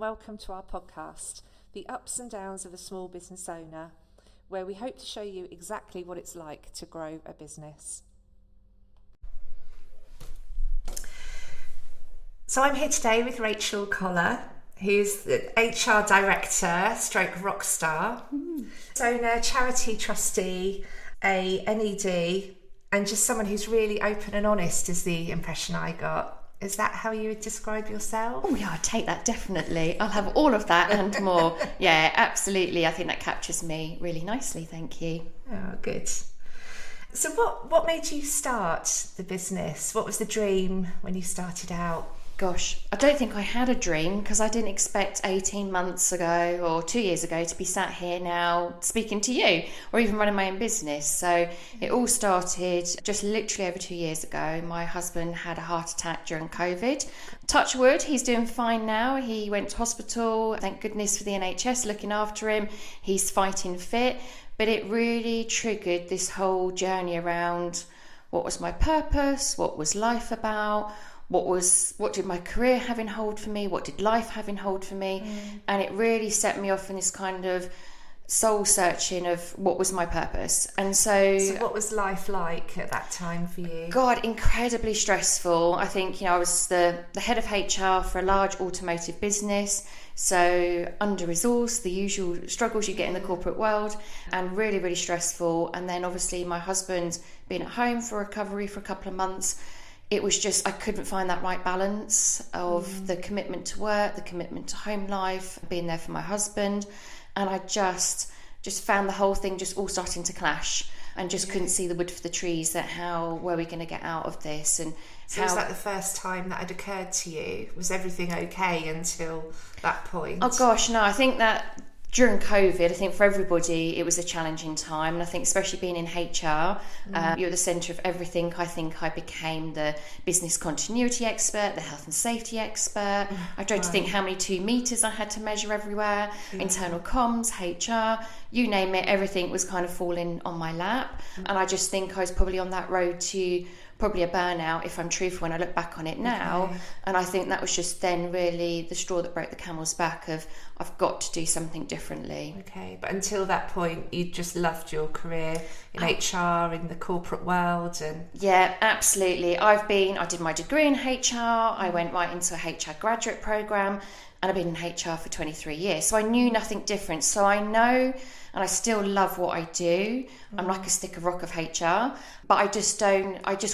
welcome to our podcast, The Ups and Downs of a Small Business Owner, where we hope to show you exactly what it's like to grow a business. So I'm here today with Rachel Collar, who's the HR Director, stroke rock star, owner, charity trustee, a NED, and just someone who's really open and honest is the impression I got. Is that how you would describe yourself? Oh yeah, I'd take that definitely. I'll have all of that and more. Yeah, absolutely. I think that captures me really nicely. Thank you. Oh, good. So what made you start the business? What was the dream when you started out? Gosh, I don't think I had a dream because I didn't expect 18 months ago or 2 years ago to be sat here now speaking to you or even running my own business. So it all started just literally over 2 years ago. My husband had a heart attack during COVID. Touch wood, he's doing fine now. He went to hospital, thank goodness for the NHS looking after him. He's fighting fit, but it really triggered this whole journey around what was my purpose, what was life about, what did my career have in hold for me, what did life have in hold for me, and it really set me off in this kind of soul searching of what was my purpose. And so what was life like at that time for you? God, incredibly stressful. I think, I was the head of HR for a large automotive business, so under-resourced, the usual struggles you get in the corporate world, and really, really stressful. And then obviously my husband being at home for recovery for a couple of months, it was just, I couldn't find that right balance of the commitment to work, the commitment to home life, being there for my husband. And I just found the whole thing just all starting to clash and just couldn't see the wood for the trees, that how were we going to get out of this. And so was that the first time that had occurred to you? Was everything okay until that point? Oh gosh, no, I think that during COVID, I think for everybody, it was a challenging time. And I think especially being in HR, you're the centre of everything. I think I became the business continuity expert, the health and safety expert. I tried to think how many 2 meters I had to measure everywhere, internal comms, HR, you name it, everything was kind of falling on my lap. And I just think I was probably on that road to probably a burnout, if I'm truthful, when I look back on it now. And I think that was just then really the straw that broke the camel's back of, I've got to do something differently. Okay, but until that point, you just loved your career in HR, in the corporate world, and yeah, absolutely. I did my degree in HR. I went right into a HR graduate program, and I've been in HR for 23 years. So I knew nothing different. So I know, and I still love what I do. I'm like a stick of rock of HR, but I just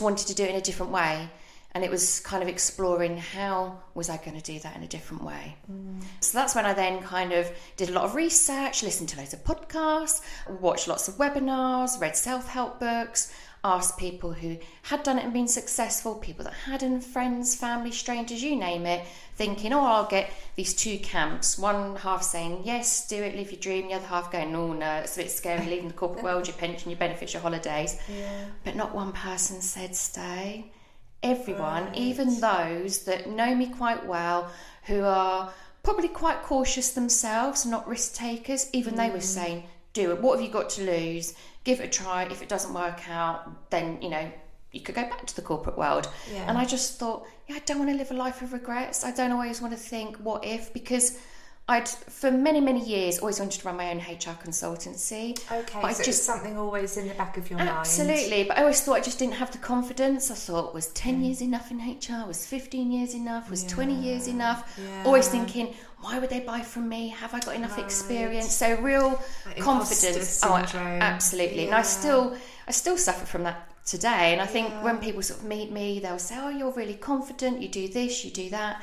wanted to do it in a different way. And it was kind of exploring how was I going to do that in a different way. So that's when I then kind of did a lot of research, listened to loads of podcasts, watched lots of webinars, read self-help books, asked people who had done it and been successful, people that hadn't, friends, family, strangers, you name it, thinking, I'll get these two camps. One half saying, yes, do it, live your dream. The other half going, no, it's a bit scary, leaving the corporate world, your pension, your benefits, your holidays. But not one person said stay. Everyone, even those that know me quite well, who are probably quite cautious themselves, not risk takers, even they were saying, do it. What have you got to lose? Give it a try. If it doesn't work out, then, you could go back to the corporate world. And I just thought, I don't want to live a life of regrets. I don't always want to think, what if? Because I'd, for many, many years, always wanted to run my own HR consultancy. Okay, but so it's something always in the back of your mind. Absolutely, but I always thought I just didn't have the confidence. I thought, was 10 years enough in HR? Was 15 years enough? Was 20 years enough? Always thinking, why would they buy from me? Have I got enough experience? So real confidence. Syndrome. Absolutely. And I still suffer from that today. And I think when people sort of meet me, they'll say, you're really confident, you do this, you do that.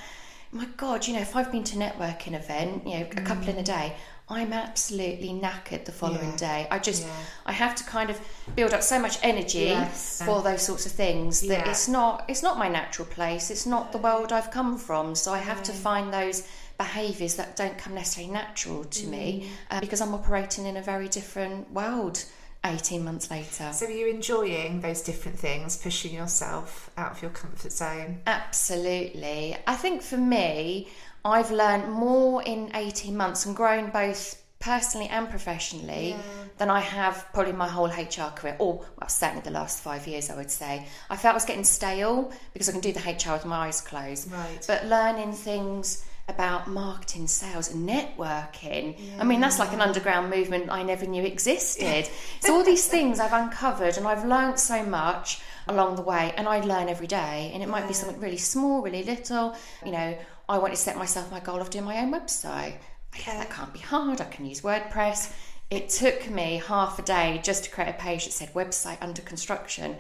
My God, if I've been to a networking event, a couple in a day, I'm absolutely knackered the following day. I have to kind of build up so much energy for those sorts of things that it's not my natural place. It's not the world I've come from. So I have to find those behaviours that don't come necessarily natural to me because I'm operating in a very different world 18 months later. So are you enjoying those different things, pushing yourself out of your comfort zone? Absolutely. I think for me, I've learned more in 18 months and grown both personally and professionally than I have probably my whole HR career, or certainly the last 5 years, I would say. I felt I was getting stale because I can do the HR with my eyes closed. But learning things about marketing, sales and networking. I mean, that's like an underground movement I never knew existed. So all these things I've uncovered, and I've learned so much along the way, and I learn every day, and it might be something really small, really little. You know, I want to set myself my goal of doing my own website. That can't be hard. I can use WordPress. It took me half a day just to create a page that said website under construction.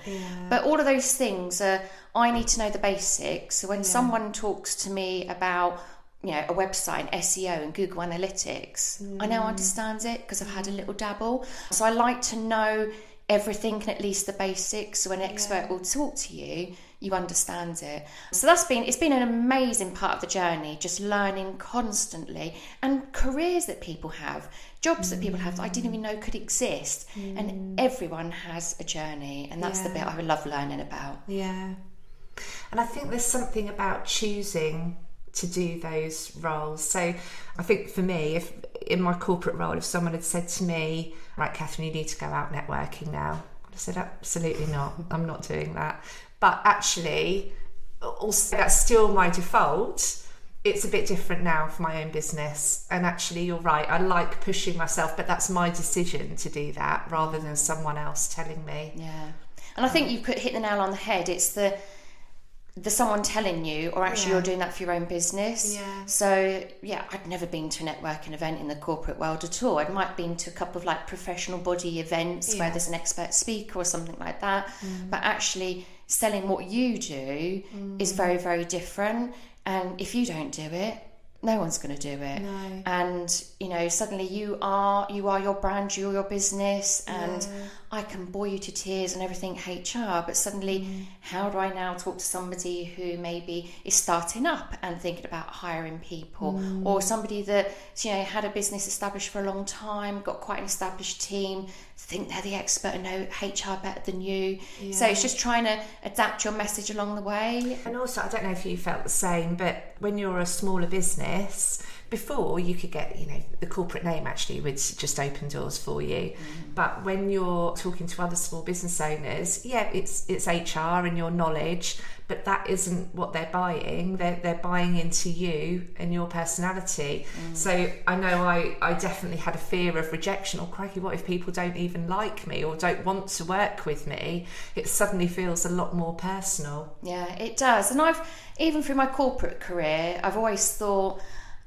But all of those things I need to know the basics. So when someone talks to me about, you know, a website and SEO and Google Analytics, I now understand it because I've had a little dabble. So I like to know everything and at least the basics. So when an expert will talk to you, you understand it. So it's been an amazing part of the journey, just learning constantly, and careers that people have, jobs that people have that I didn't even know could exist. And everyone has a journey, and that's the bit I love learning about. Yeah. And I think there's something about choosing to do those roles. So I think for me, if in my corporate role, if someone had said to me, right, Catherine, you need to go out networking now, I said, absolutely not. I'm not doing that. But actually, also that's still my default. It's a bit different now for my own business. And actually, you're right. I like pushing myself, but that's my decision to do that rather than someone else telling me. Yeah. And I think you've hit the nail on the head. It's the someone telling you, or actually you're doing that for your own business. So I'd never been to a networking event in the corporate world at all. I might have been to a couple of like professional body events where there's an expert speaker or something like that, but actually selling what you do is very, very different. And if you don't do it, no one's going to do it. No. And you know, suddenly you are your brand, you're your business, and I can bore you to tears and everything HR, but suddenly how do I now talk to somebody who maybe is starting up and thinking about hiring people, or somebody that, you know, had a business established for a long time, got quite an established team, think they're the expert and know HR better than you. So it's just trying to adapt your message along the way. And also, I don't know if you felt the same, but when you're a smaller business, before you could get, you know, the corporate name actually would just open doors for you. But when you're talking to other small business owners, it's HR and your knowledge, but that isn't what they're buying. They're buying into you and your personality. So I know I definitely had a fear of rejection. Or crikey, what if people don't even like me or don't want to work with me? It suddenly feels a lot more personal. Yeah, it does. And even through my corporate career, I've always thought,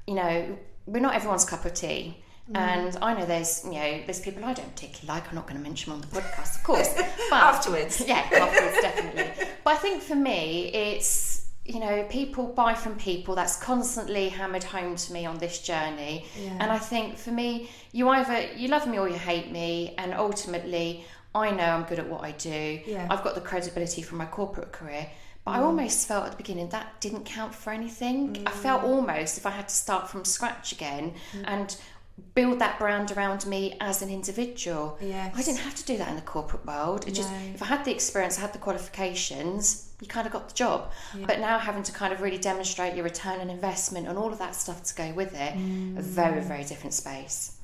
you know, we're not everyone's cup of tea. And I know there's people I don't particularly like. I'm not going to mention them on the podcast, of course. But afterwards. Afterwards, definitely. But I think for me, it's, you know, people buy from people. That's constantly hammered home to me on this journey. And I think for me, you love me or you hate me. And ultimately, I know I'm good at what I do. I've got the credibility from my corporate career. But I almost felt at the beginning that didn't count for anything. I felt almost if I had to start from scratch again and build that brand around me as an individual. I didn't have to do that in the corporate world. It just, if I had the experience, I had the qualifications, you kind of got the job. But now having to kind of really demonstrate your return on investment and all of that stuff to go with it, a very, very different space.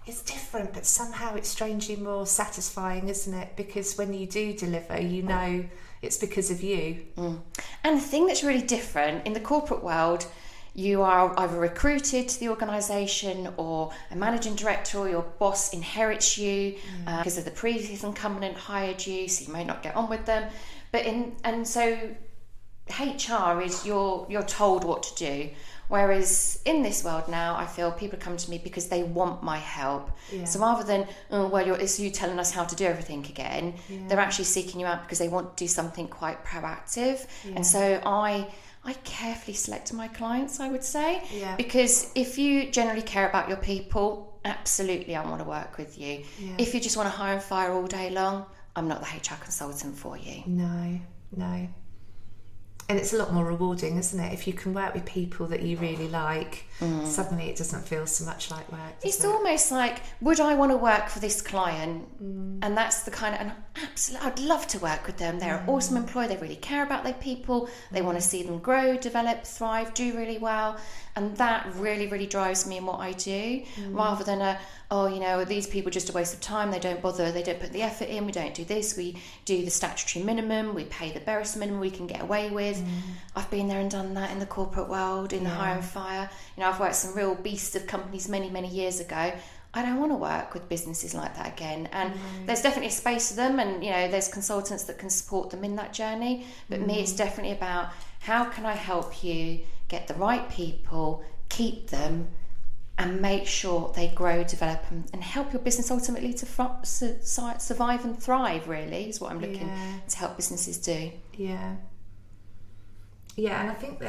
It's different, but somehow it's strangely more satisfying, isn't it? Because when you do deliver, you know it's because of you. And the thing that's really different in the corporate world, you are either recruited to the organisation or a managing director or your boss inherits you because of the previous incumbent hired you, so you may not get on with them. So HR is you're told what to do. Whereas in this world now, I feel people come to me because they want my help. So rather than, it's you telling us how to do everything again, they're actually seeking you out because they want to do something quite proactive. And so I carefully select my clients, I would say, because if you generally care about your people, absolutely I want to work with you. If you just want to hire and fire all day long, I'm not the HR consultant for you. No. And it's a lot more rewarding, isn't it? If you can work with people that you really like, suddenly it doesn't feel so much like work. It's almost like, would I want to work for this client? And that's the kind of, and absolutely, I'd love to work with them. They're an awesome employer. They really care about their people. They want to see them grow, develop, thrive, do really well. And that really, really drives me in what I do, rather than these people are just a waste of time, they don't bother, they don't put the effort in, we don't do this, we do the statutory minimum, we pay the barest minimum we can get away with. I've been there and done that in the corporate world, in the hire and fire. I've worked some real beasts of companies many, many years ago. I don't want to work with businesses like that again. And there's definitely a space for them, and there's consultants that can support them in that journey. But me, it's definitely about how can I help you get the right people, keep them, and make sure they grow, develop, and help your business ultimately to survive and thrive, really, is what I'm looking to help businesses do. Yeah, and I think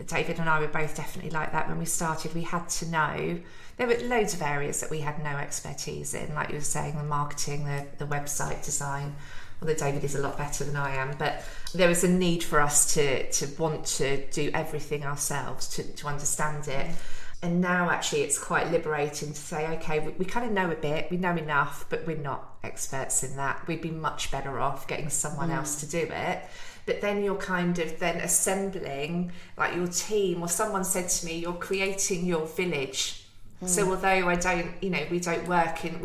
David and I were both definitely like that when we started. We had to know, there were loads of areas that we had no expertise in, like you were saying, the marketing, the website design, although David is a lot better than I am, but there was a need for us to want to do everything ourselves, to understand it. And now actually it's quite liberating to say, okay, we kind of know a bit, we know enough, but we're not experts in that. We'd be much better off getting someone else to do it. But then you're kind of then assembling like your team, or someone said to me, you're creating your village. So although we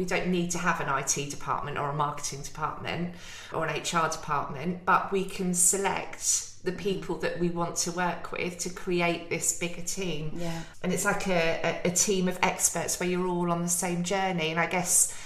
don't need to have an IT department or a marketing department or an HR department, but we can select the people that we want to work with to create this bigger team. Yeah. And it's like a team of experts where you're all on the same journey. And I guess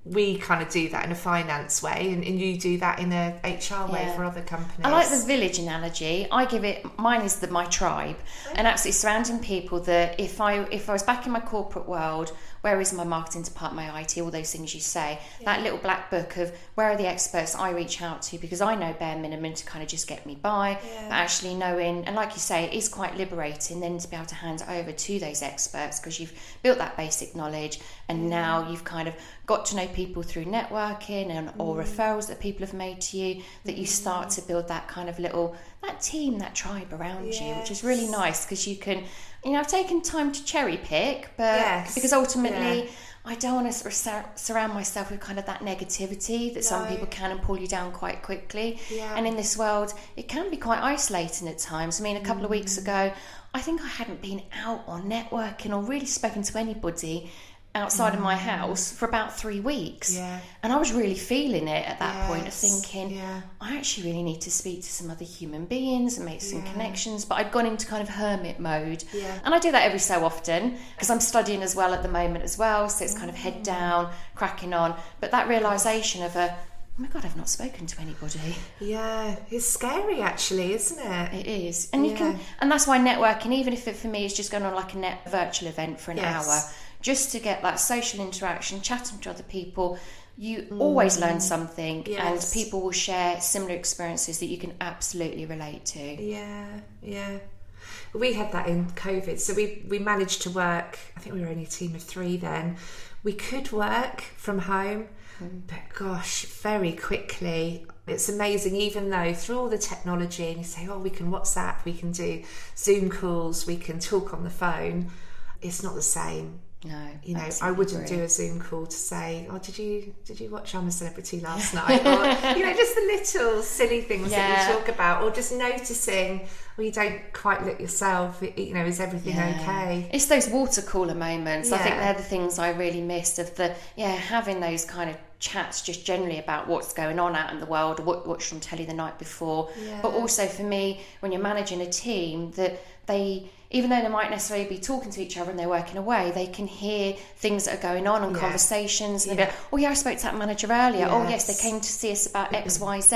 we kind of do that in a finance way, and you do that in a HR way for other companies. I like the village analogy. I give it, mine is my tribe, and absolutely surrounding people that if I was back in my corporate world, where is my marketing department, my IT, all those things you say, that little black book of where are the experts I reach out to, because I know bare minimum to kind of just get me by, but actually knowing, and like you say, it is quite liberating then to be able to hand it over to those experts, because you've built that basic knowledge, and now you've kind of got to know people through networking or referrals that people have made to you, that you start to build that kind of that team, that tribe around you, which is really nice, because you can, I've taken time to cherry pick, but because ultimately I don't want to surround myself with kind of that negativity that some people can and pull you down quite quickly. And in this world, it can be quite isolating at times. I mean, a couple of weeks ago, I think I hadn't been out or networking or really spoken to anybody outside of my house for about 3 weeks, and I was really feeling it at that point of thinking I actually really need to speak to some other human beings and make some connections. But I'd gone into kind of hermit mode, and I do that every so often because I'm studying as well at the moment as well, so it's kind of head down, cracking on. But that realisation of oh my God, I've not spoken to anybody. Yeah, it's scary actually, isn't it? It is. And you can, and that's why networking, even if it for me is just going on like a virtual event for an hour, just to get that social interaction, chatting to other people, you always learn something, and people will share similar experiences that you can absolutely relate to. Yeah. We had that in COVID, so we managed to work, I think we were only a team of 3 then. We could work from home, but gosh, very quickly, it's amazing, even though through all the technology, and you say, we can WhatsApp, we can do Zoom calls, we can talk on the phone, it's not the same. No, I wouldn't do a Zoom call to say, did you watch I'm a Celebrity last night? Or, just the little silly things that you talk about, or just noticing, you don't quite look yourself, is everything okay? It's those water cooler moments. I think they're the things I really missed, of having those kind of chats just generally about what's going on out in the world, or what watched on telly the night before. But also for me, when you're managing a team, that they, even though they might necessarily be talking to each other and they're working away, they can hear things that are going on and conversations, and they go, I spoke to that manager earlier. Oh yes, they came to see us about X, Y, Z.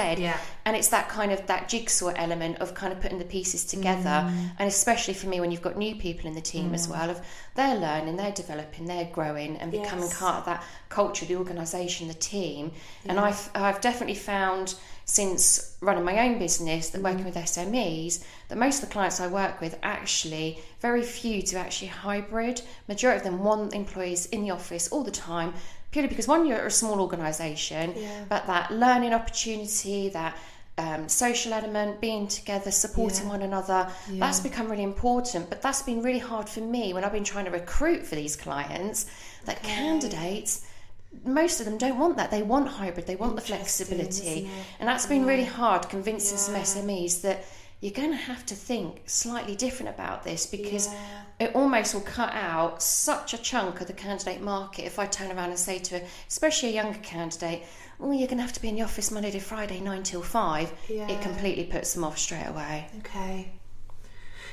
And it's that kind of that jigsaw element of kind of putting the pieces together. And especially for me, when you've got new people in the team as well, of they're learning, they're developing, they're growing, and becoming part of that culture, the organisation, the team. And I've definitely found, since running my own business, that working with SMEs, that most of the clients I work with, actually very few do actually hybrid. Majority of them want employees in the office all the time, purely because one, you're a small organisation, but that learning opportunity, that social element, being together, supporting one another, that's become really important. But that's been really hard for me when I've been trying to recruit for these clients, that candidates, most of them don't want that. They want hybrid, they want the flexibility. And that's been really hard, convincing some SMEs that you're going to have to think slightly different about this, because it almost will cut out such a chunk of the candidate market if I turn around and say to, especially a younger candidate, oh, you're going to have to be in the office Monday to Friday, 9 till 5. It completely puts them off straight away. Okay.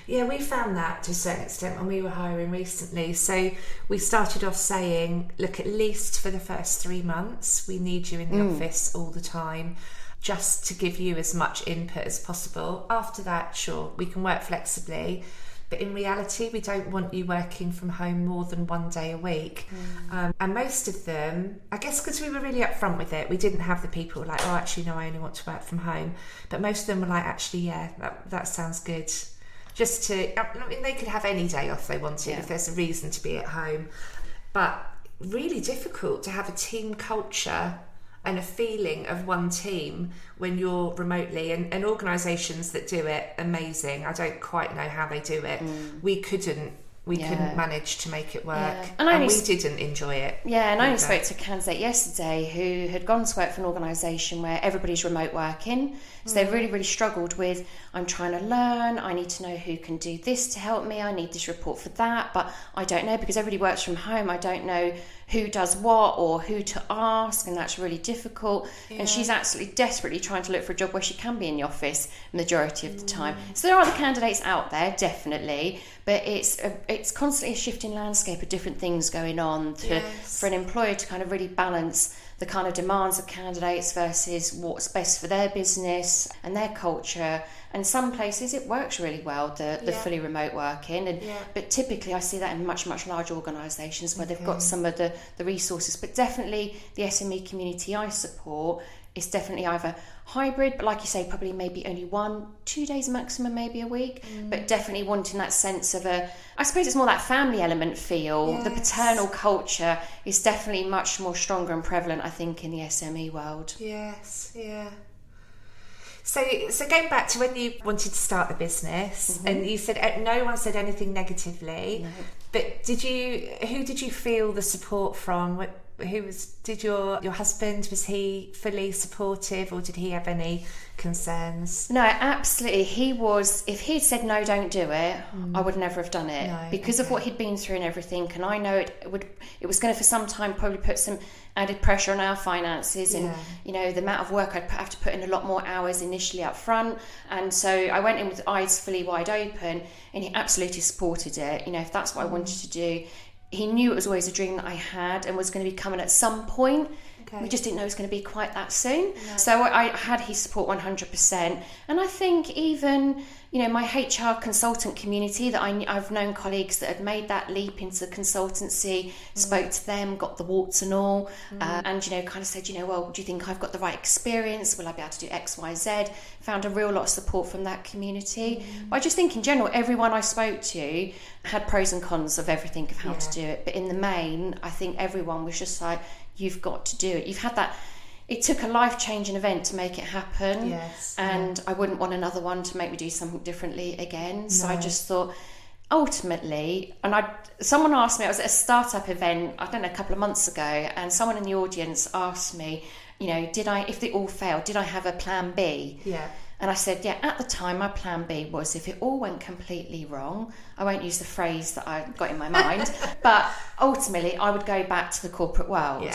Yeah, we found that to a certain extent when we were hiring recently. So we started off saying, look, at least for the first 3 months, we need you in the office all the time, just to give you as much input as possible. After that, sure, we can work flexibly. But in reality, we don't want you working from home more than 1 day a week. And most of them, I guess because we were really upfront with it, we didn't have the people like, oh, actually, no, I only want to work from home. But most of them were like, actually, yeah, that sounds good. Just to, I mean, they could have any day off they wanted if there's a reason to be at home. But really difficult to have a team culture and a feeling of one team when you're remotely, and organisations that do it, amazing. I don't quite know how they do it. We couldn't manage to make it work, and we didn't enjoy it. And I only spoke to a candidate yesterday who had gone to work for an organisation where everybody's remote working, so they've really, really struggled with, I'm trying to learn, I need to know who can do this to help me, I need this report for that, but I don't know, because everybody works from home, I don't know who does what or who to ask, and that's really difficult. And she's absolutely desperately trying to look for a job where she can be in the office majority of the time. So there are other candidates out there, definitely, but it's constantly a shifting landscape of different things going on for an employer to kind of really balance the kind of demands of candidates versus what's best for their business and their culture. And some places it works really well, the fully remote working, but typically I see that in much, much larger organisations where they've got some of the resources. But definitely the SME community I support is definitely either hybrid, but like you say, probably maybe only 1-2 days maximum, maybe a week, but definitely wanting that sense of I suppose it's more that family element feel. The paternal culture is definitely much more stronger and prevalent, I think, in the SME world. So going back to when you wanted to start the business, and you said no one said anything negatively, but who did you feel the support from? Did your husband, was he fully supportive, or did he have any concerns? No, absolutely. He was. If he'd said no, don't do it, I would never have done it, because of what he'd been through and everything. And I know it was going to for some time probably put some added pressure on our finances, and the amount of work I'd have to put in a lot more hours initially up front. And so I went in with eyes fully wide open, and he absolutely supported it. If that's what I wanted to do. He knew it was always a dream that I had and was going to be coming at some point. We just didn't know it was going to be quite that soon. So I had his support 100%. And I think even, my HR consultant community that I've known colleagues that had made that leap into consultancy, spoke to them, got the warts and all, and, kind of said, well, do you think I've got the right experience? Will I be able to do X, Y, Z? Found a real lot of support from that community. But I just think in general, everyone I spoke to had pros and cons of everything of how to do it. But in the main, I think everyone was just like, you've got to do it. You've had that. It took a life-changing event to make it happen, and I wouldn't want another one to make me do something differently again. So I just thought, ultimately, and someone asked me, I was at a startup event, I don't know, a couple of months ago, and someone in the audience asked me, if it all failed, did I have a plan B? And I said, at the time, my plan B was if it all went completely wrong, I won't use the phrase that I got in my mind, but ultimately I would go back to the corporate world.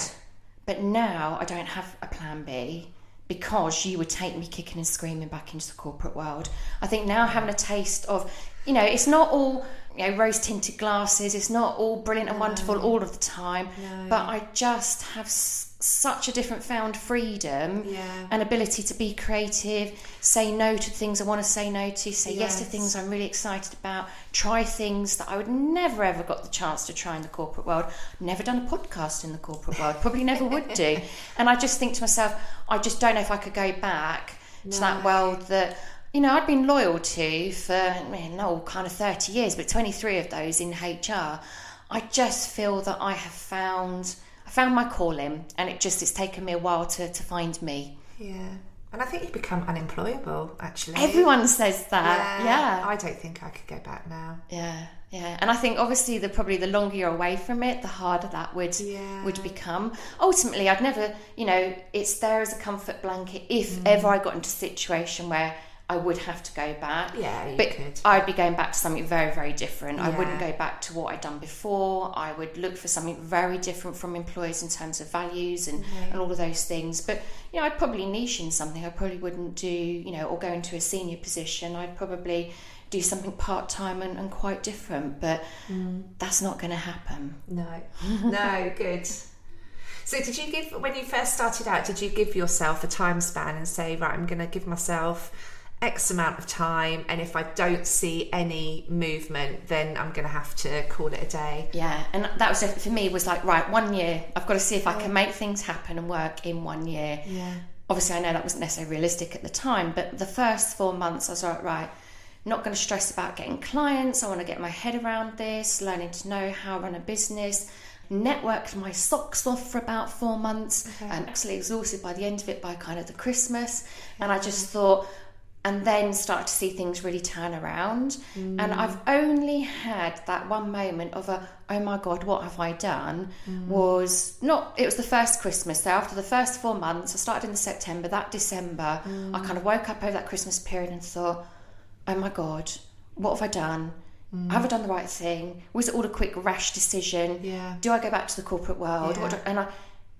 But now I don't have a plan B, because you would take me kicking and screaming back into the corporate world. I think now having a taste of, it's not all, rose-tinted glasses, it's not all brilliant and wonderful all of the time, but I just have such a different found freedom and ability to be creative, say no to things I want to say no to, say yes to things I'm really excited about, try things that I would never ever got the chance to try in the corporate world. Never done a podcast in the corporate world, probably never would do. And I just think to myself, I just don't know if I could go back to that world that I'd been loyal to for kind of 30 years, but 23 of those in HR. I just feel that I found my calling, and it's taken me a while to find me. And I think you become unemployable, actually. Everyone says that. I don't think I could go back now. And I think obviously the longer you're away from it, the harder that would become. Ultimately, I'd never, it's there as a comfort blanket if ever I got into a situation where I would have to go back. Yeah, you but could. I'd be going back to something very, very different. I Yeah. wouldn't go back to what I'd done before. I would look for something very different from employers in terms of values and all of those things. But, you know, I'd probably niche in something. I probably wouldn't do, you know, or go into a senior position. I'd probably do something part-time and quite different. But that's not going to happen. No, good. So did you give, when you first started out, did you give yourself a time span and say, right, I'm going to give myself X amount of time, and if I don't see any movement, then I'm going to have to call it a day? Yeah, and that was, for me, was like, right, 1 year, I've got to see if I can make things happen and work in 1 year. Yeah. Obviously, I know that wasn't necessarily realistic at the time, but the first 4 months, I was like, right, not going to stress about getting clients. I want to get my head around this, learning to know how to run a business. Networked my socks off for about 4 months. Absolutely exhausted by the end of it, by kind of the Christmas. And I just thought, and then started to see things really turn around. And I've only had that one moment of oh my God, what have I done? It was the first Christmas. So after the first 4 months, I started in September, that December, I kind of woke up over that Christmas period and thought, oh my God, what have I done? Have I done the right thing? Was it all a quick rash decision? Yeah. Do I go back to the corporate world? Yeah.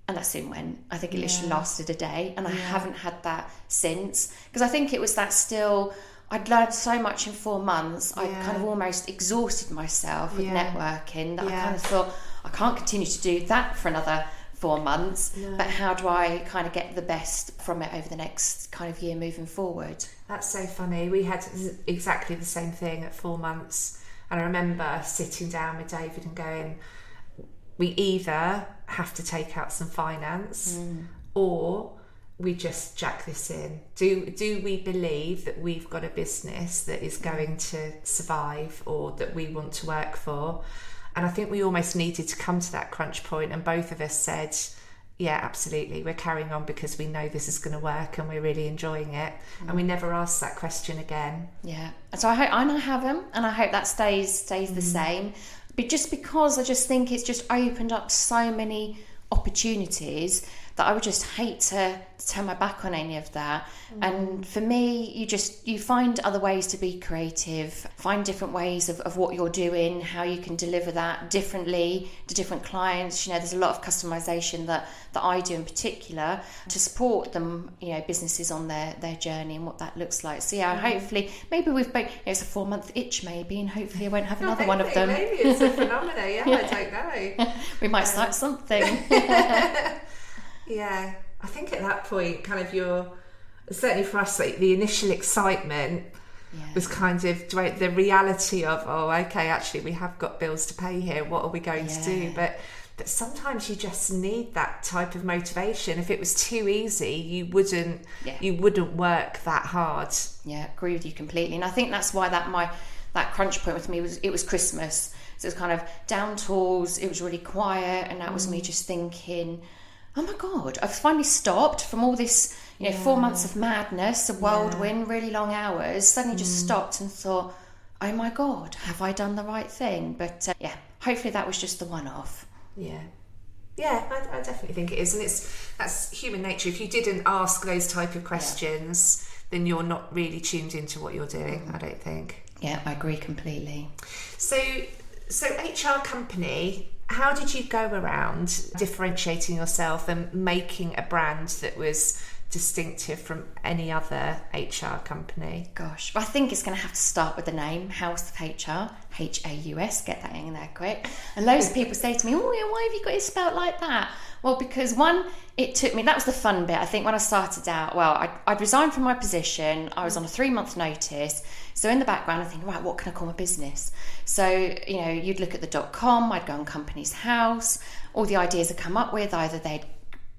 And that soon went. I think it literally lasted a day, and I haven't had that since. Because I think it was that still, I'd learned so much in 4 months. I kind of almost exhausted myself with networking that I kind of thought, I can't continue to do that for another 4 months. But how do I kind of get the best from it over the next kind of year moving forward? That's so funny. We had exactly the same thing at 4 months. And I remember sitting down with David and going, we either have to take out some finance or we just jack this in. Do we believe that we've got a business that is going to survive or that we want to work for? And I think we almost needed to come to that crunch point, and both of us said, yeah, absolutely, we're carrying on because we know this is going to work and we're really enjoying it. And we never asked that question again. Yeah. And so I haven't, and I hope that stays the same. But just because I just think it's just opened up so many opportunities that I would just hate to turn my back on any of that. And for me, you find other ways to be creative, find different ways of what you're doing, how you can deliver that differently to different clients. You know, there's a lot of customization that I do in particular to support them, you know, businesses on their journey and what that looks like. So yeah, hopefully, maybe it's a 4 month itch maybe, and hopefully I won't have another one of them. Maybe it's a phenomenon, I don't know. We might start something. Yeah, I think at that point, kind of certainly for us, like the initial excitement was kind of the reality of, oh, okay, actually we have got bills to pay here. What are we going to do? But sometimes you just need that type of motivation. If it was too easy, you wouldn't work that hard. Yeah, agree with you completely. And I think that's why that crunch point with me was Christmas. So it was kind of down tools. It was really quiet, and that was me just thinking, oh my God, I've finally stopped from all this, 4 months of madness, a whirlwind, really long hours, suddenly just stopped and thought, oh my God, have I done the right thing? But hopefully that was just the one-off. Yeah, I definitely think it is. And that's human nature. If you didn't ask those type of questions, then you're not really tuned into what you're doing, I don't think. Yeah, I agree completely. So HR company, how did you go around differentiating yourself and making a brand that was distinctive from any other HR company? Gosh, I think it's going to have to start with the name, House of HR, Haus, get that in there quick. And loads of people say to me, oh yeah, why have you got it spelled like that? Well, because it took me, that was the fun bit. I think when I started out, I'd resigned from my position. I was on a 3-month notice. So in the background, I think, right, what can I call my business? So, you'd look at the .com, I'd go on Company's House. All the ideas I'd come up with, either the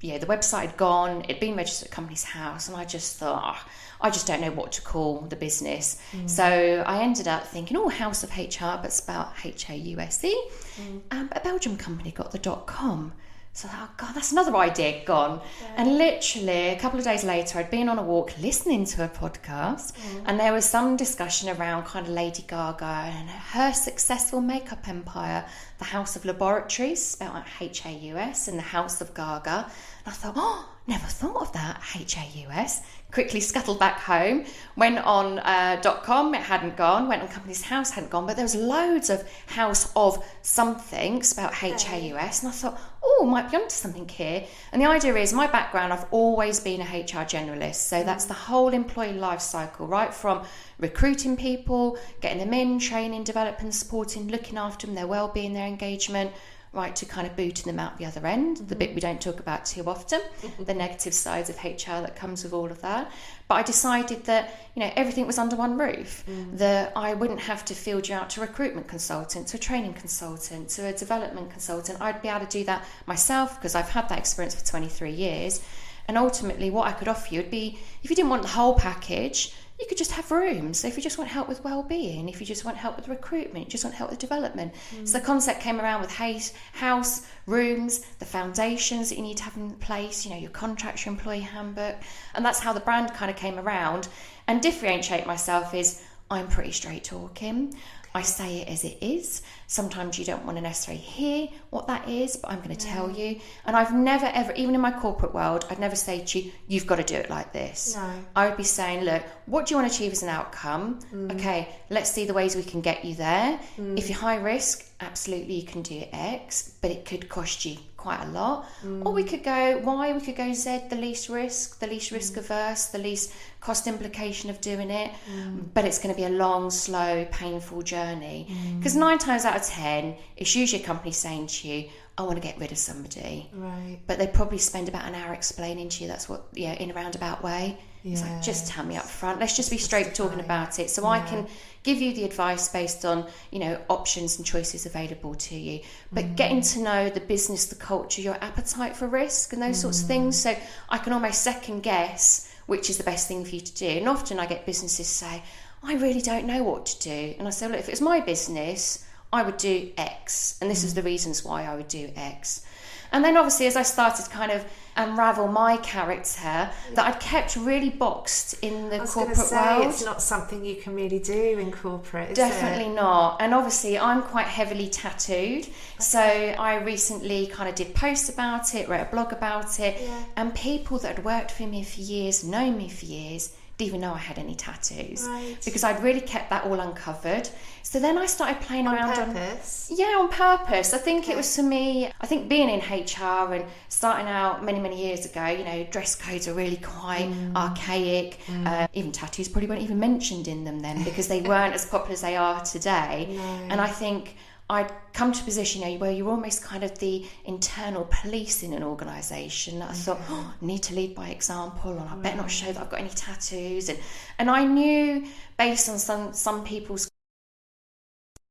website had gone, it'd been registered at Company's House, and I just thought, I just don't know what to call the business. So I ended up thinking, House of HR, but spelled Hause. But a Belgian company got the .com. So I thought, oh God, that's another idea gone. Yeah. And literally a couple of days later, I'd been on a walk listening to a podcast, and there was some discussion around kind of Lady Gaga and her successful makeup empire, the House of Laboratories, spelled like Haus, and the House of Gaga. And I thought, never thought of that, Haus. quickly scuttled back home, went on .com, it hadn't gone, went on Companies House, hadn't gone, but there was loads of House of something about HAUS, and I thought, oh, might be onto something here. And the idea is, my background, I've always been a HR generalist, so that's the whole employee life cycle, right from recruiting people, getting them in, training, developing, supporting, looking after them, their well-being, their engagement, right to kind of booting them out the other end, the bit we don't talk about too often, the negative sides of HR that comes with all of that. But I decided that, you know, everything was under one roof, that I wouldn't have to field you out to a recruitment consultant, to a training consultant, to a development consultant. I'd be able to do that myself because I've had that experience for 23 years. And ultimately what I could offer you would be, if you didn't want the whole package, you could just have rooms. So if you just want help with well-being, if you just want help with recruitment, you just want help with development. So the concept came around with house, rooms, the foundations that you need to have in place, you know, your contracts, your employee handbook. And that's how the brand kind of came around. And differentiate myself is I'm pretty straight talking. I say it as it is. Sometimes you don't want to necessarily hear what that is, but I'm going to tell you. And I've never, ever, even in my corporate world, I'd never say to you, you've got to do it like this. No. I would be saying, look, what do you want to achieve as an outcome? Okay, let's see the ways we can get you there. If you're high risk, absolutely you can do X, but it could cost you quite a lot. Or we could go Y, we could go Z, the least risk averse, the least cost implication of doing it. But it's going to be a long, slow, painful journey. Because 9 times out of 10, it's usually a company saying to you, I want to get rid of somebody. Right. But they probably spend about an hour explaining to you that's what, you know, in a roundabout way. It's like, just tell me up front. Let's just be straight talking about it. So I can give you the advice based on, you know, options and choices available to you. But getting to know the business, the culture, your appetite for risk and those sorts of things. So I can almost second guess which is the best thing for you to do. And often I get businesses say, I really don't know what to do. And I say, look, if it's my business, I would do X. And this is the reasons why I would do X. And then obviously as I started to kind of unravel my character, that I'd kept really boxed in the corporate world. It's not something you can really do in corporate, is Definitely not. And obviously I'm quite heavily tattooed. So I recently kind of did posts about it, wrote a blog about it. And people that had worked for me for years, known me for years, didn't even know I had any tattoos. Right. Because I'd really kept that all uncovered. So then I started playing around on purpose. On purpose. I think it was for me, I think being in HR and starting out many years ago, you know, dress codes are really quite archaic. Even tattoos probably weren't even mentioned in them then because they weren't as popular as they are today. No. And I think I'd come to a position, you know, where you're almost kind of the internal police in an organisation. I thought, I need to lead by example, and I better not show that I've got any tattoos. And I knew based on some people's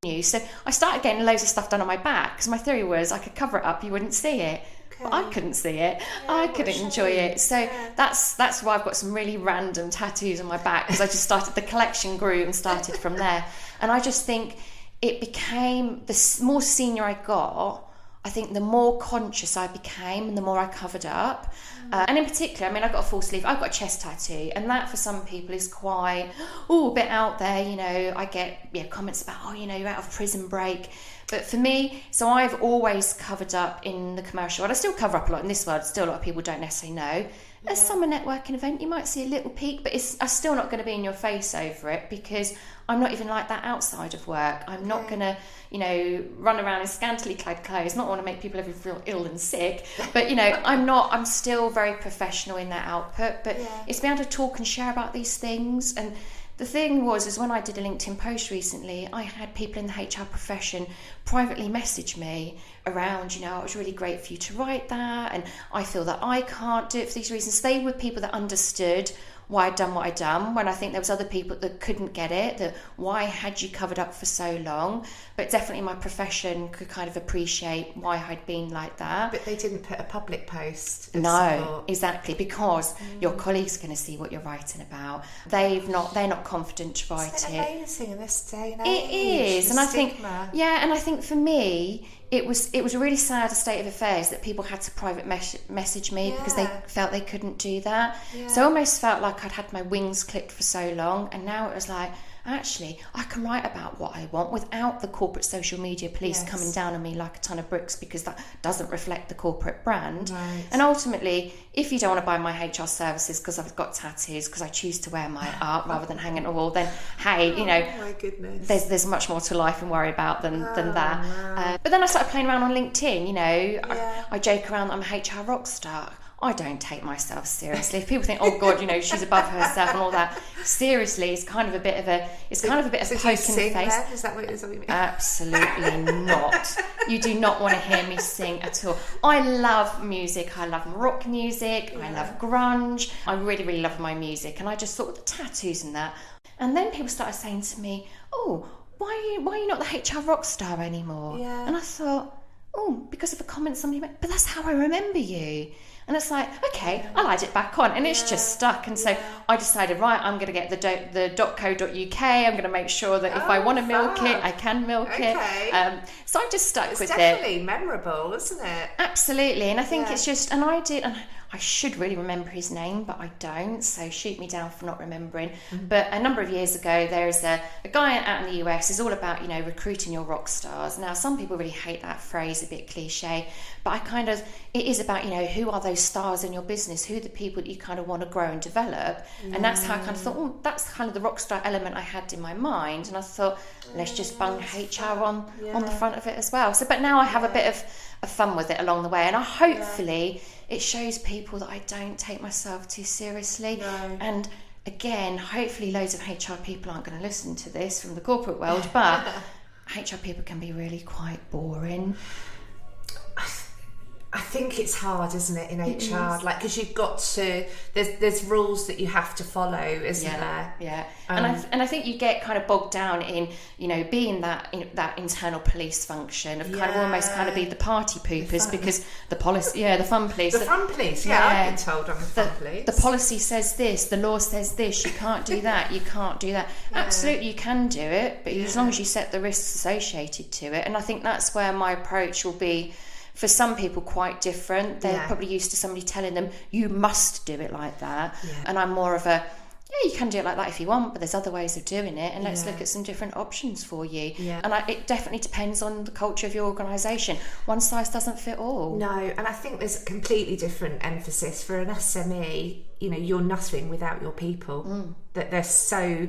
news. So I started getting loads of stuff done on my back because my theory was I could cover it up, you wouldn't see it. But I couldn't see it. I couldn't enjoy it. So that's why I've got some really random tattoos on my back, because I just started, the collection grew and started from there. And I just think it became, the more senior I got, I think the more conscious I became and the more I covered up. And in particular, I mean, I've got a full sleeve, I've got a chest tattoo, and that for some people is quite, a bit out there, you know. I get comments about, you know, you're out of prison break. But for me, so I've always covered up in the commercial world. I still cover up a lot in this world, still a lot of people don't necessarily know. At a summer networking event, you might see a little peek, but I'm still not going to be in your face over it, because I'm not even like that outside of work. I'm not going to, you know, run around in scantily clad clothes, not want to make people ever feel ill and sick, but, you know, I'm still very professional in that output, but it's being able to talk and share about these things. And the thing is when I did a LinkedIn post recently, I had people in the HR profession privately message me around, you know, it was really great for you to write that, and I feel that I can't do it for these reasons. They were people that understood why I'd done what I'd done, when I think there was other people that couldn't get it, that why had you covered up for so long. But definitely my profession could kind of appreciate why I'd been like that. But they didn't put a public post. No, support. Exactly, because your colleagues are going to see what you're writing about. They're not confident to write Isn't it. Amazing in this day and age. It is, and stigma. I think for me, it was a really sad state of affairs that people had to private message me because they felt they couldn't do that. So I almost felt like I'd had my wings clipped for so long, and now it was like, actually, I can write about what I want without the corporate social media police Yes. coming down on me like a ton of bricks, because that doesn't reflect the corporate brand. Right. And ultimately, if you don't want to buy my HR services because I've got tattoos, because I choose to wear my art rather than hang it on the wall, then hey, you know, Oh my goodness. there's much more to life and worry about than that. Wow. But then I started playing around on LinkedIn, you know. Yeah. I joke around that I'm a HR rock star. I don't take myself seriously. If people think, oh God, you know, she's above herself and all that, seriously, it's kind of a bit of a So poke do in you the sing face. then? Is that what you mean? Absolutely not. You do not want to hear me sing at all. I love music. I love rock music. I love grunge. I really, really love my music. And I just thought the tattoos and that. And then people started saying to me, oh, why are you not the HR rock star anymore? Yeah. And I thought, oh, because of a comment somebody made, but that's how I remember you. And it's like, okay, I'll add it back on. And it's just stuck. And so I decided, right, I'm going to get the .co.uk. I'm going to make sure that if I want to milk it, I can milk it. So I just stuck with it. It's definitely memorable, isn't it? Absolutely. And I think it's just, and I should really remember his name, but I don't, so shoot me down for not remembering. But a number of years ago, there's a guy out in the US is all about, you know, recruiting your rock stars. Now, some people really hate that phrase, a bit cliche, but it is about, you know, who are those stars in your business? Who are the people that you kind of want to grow and develop? And that's how I kind of thought, oh, that's kind of the rock star element I had in my mind. And I thought, let's just bung HR on the front of it as well. So, but now I have a bit of fun with it along the way. And I hopefully... it shows people that I don't take myself too seriously. No. And again, hopefully loads of HR people aren't going to listen to this from the corporate world, but HR people can be really quite boring. I think it's hard, isn't it, in HR? Like, because you've got to, there's rules that you have to follow, isn't there? Yeah. And I think you get kind of bogged down in, you know, being that internal police function of kind of almost kind of be the party poopers, because the policy, the fun police. The fun police, I've been told I'm the fun police. The policy says this, the law says this, you can't do that, you can't do that. Absolutely, you can do it, but as long as you set the risks associated to it. And I think that's where my approach will be, for some people, quite different. They're probably used to somebody telling them, you must do it like that. And I'm more of a, you can do it like that if you want, but there's other ways of doing it, and let's look at some different options for you. And it definitely depends on the culture of your organisation. One size doesn't fit all. No, and I think there's a completely different emphasis for an SME. You know, you're nothing without your people. That they're so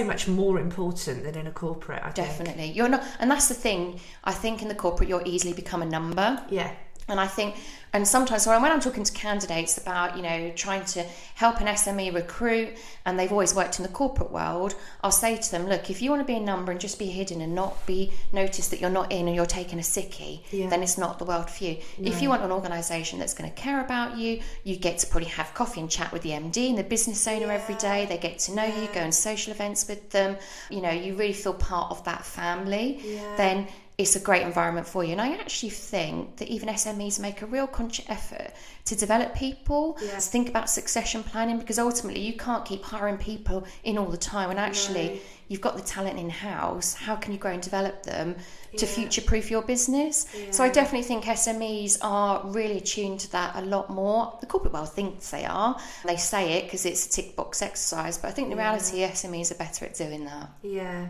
much more important than in a corporate, I think. Definitely. You're not, and that's the thing. I think in the corporate you'll easily become a number. Yeah. And I think, and sometimes when I'm talking to candidates about, you know, trying to help an SME recruit, and they've always worked in the corporate world, I'll say to them, look, if you want to be a number and just be hidden and not be noticed that you're not in and you're taking a sickie, then it's not the world for you. If you want an organisation that's going to care about you, you get to probably have coffee and chat with the MD and the business owner every day. They get to know you, go on social events with them. You know, you really feel part of that family. Then it's a great environment for you. And I actually think that even SMEs make a real conscious effort to develop people, to think about succession planning, because ultimately you can't keep hiring people in all the time. And actually, you've got the talent in-house. How can you grow and develop them to future-proof your business? So I definitely think SMEs are really attuned to that a lot more. The corporate world thinks they are. They say it because it's a tick box exercise, but I think the reality SMEs are better at doing that. Yeah.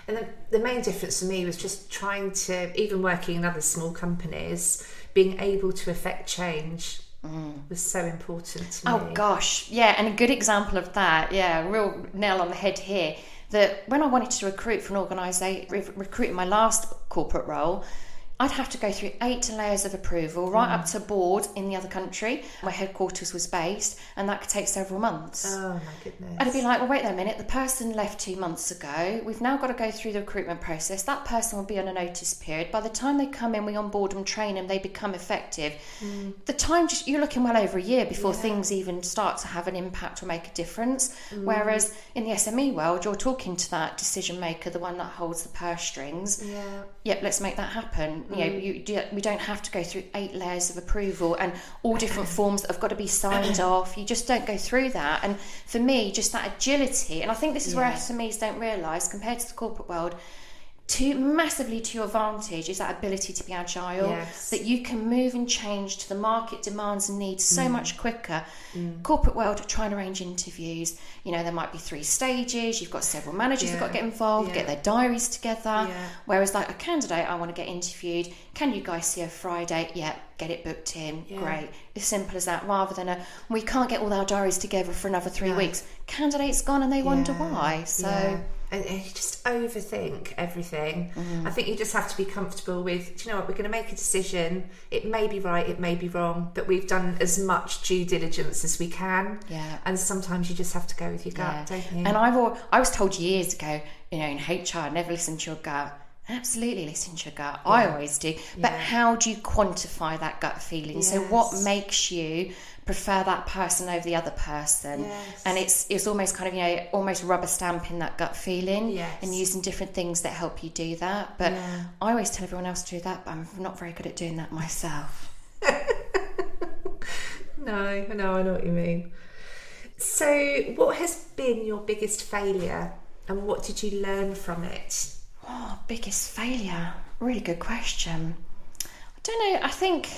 And the main difference for me was just trying to, even working in other small companies, being able to affect change was so important to me. Oh gosh, and a good example of that, real nail on the head here, that when I wanted to recruit for an organisation, recruit in my last corporate role, I'd have to go through 8 layers of approval, right up to board in the other country where headquarters was based, and that could take several months. Oh my goodness. And I'd be like, well, wait a minute, the person left 2 months ago. We've now got to go through the recruitment process. That person will be on a notice period. By the time they come in, we onboard them, train them, they become effective. The time, you're looking well over a year before things even start to have an impact or make a difference. Whereas in the SME world, you're talking to that decision maker, the one that holds the purse strings. Yep, let's make that happen. You know, we don't have to go through 8 layers of approval and all different forms that have got to be signed off. You just don't go through that. And for me, just that agility, and I think this is where SMEs don't realise, compared to the corporate world, massively to your advantage is that ability to be agile, that you can move and change to the market demands and needs so much quicker. Corporate world, try and arrange interviews, there might be 3 stages, you've got several managers who've got to get involved, get their diaries together, whereas like a candidate, I want to get interviewed, can you guys see a Friday? Get it booked in, great. As simple as that, rather than we can't get all our diaries together for another 3 weeks. Candidate's gone and they wonder why. So and you just overthink everything. I think you just have to be comfortable with, do you know what, we're going to make a decision. It may be right, it may be wrong, but we've done as much due diligence as we can. And sometimes you just have to go with your gut, don't you? And I was told years ago, in HR, never listen to your gut. Absolutely listen to your gut. I always do. But how do you quantify that gut feeling? So what makes you prefer that person over the other person? And it's almost kind of, almost rubber stamping that gut feeling and using different things that help you do that. But I always tell everyone else to do that, but I'm not very good at doing that myself. No, I know what you mean. So what has been your biggest failure and what did you learn from it? Oh, biggest failure. Really good question. I don't know. I think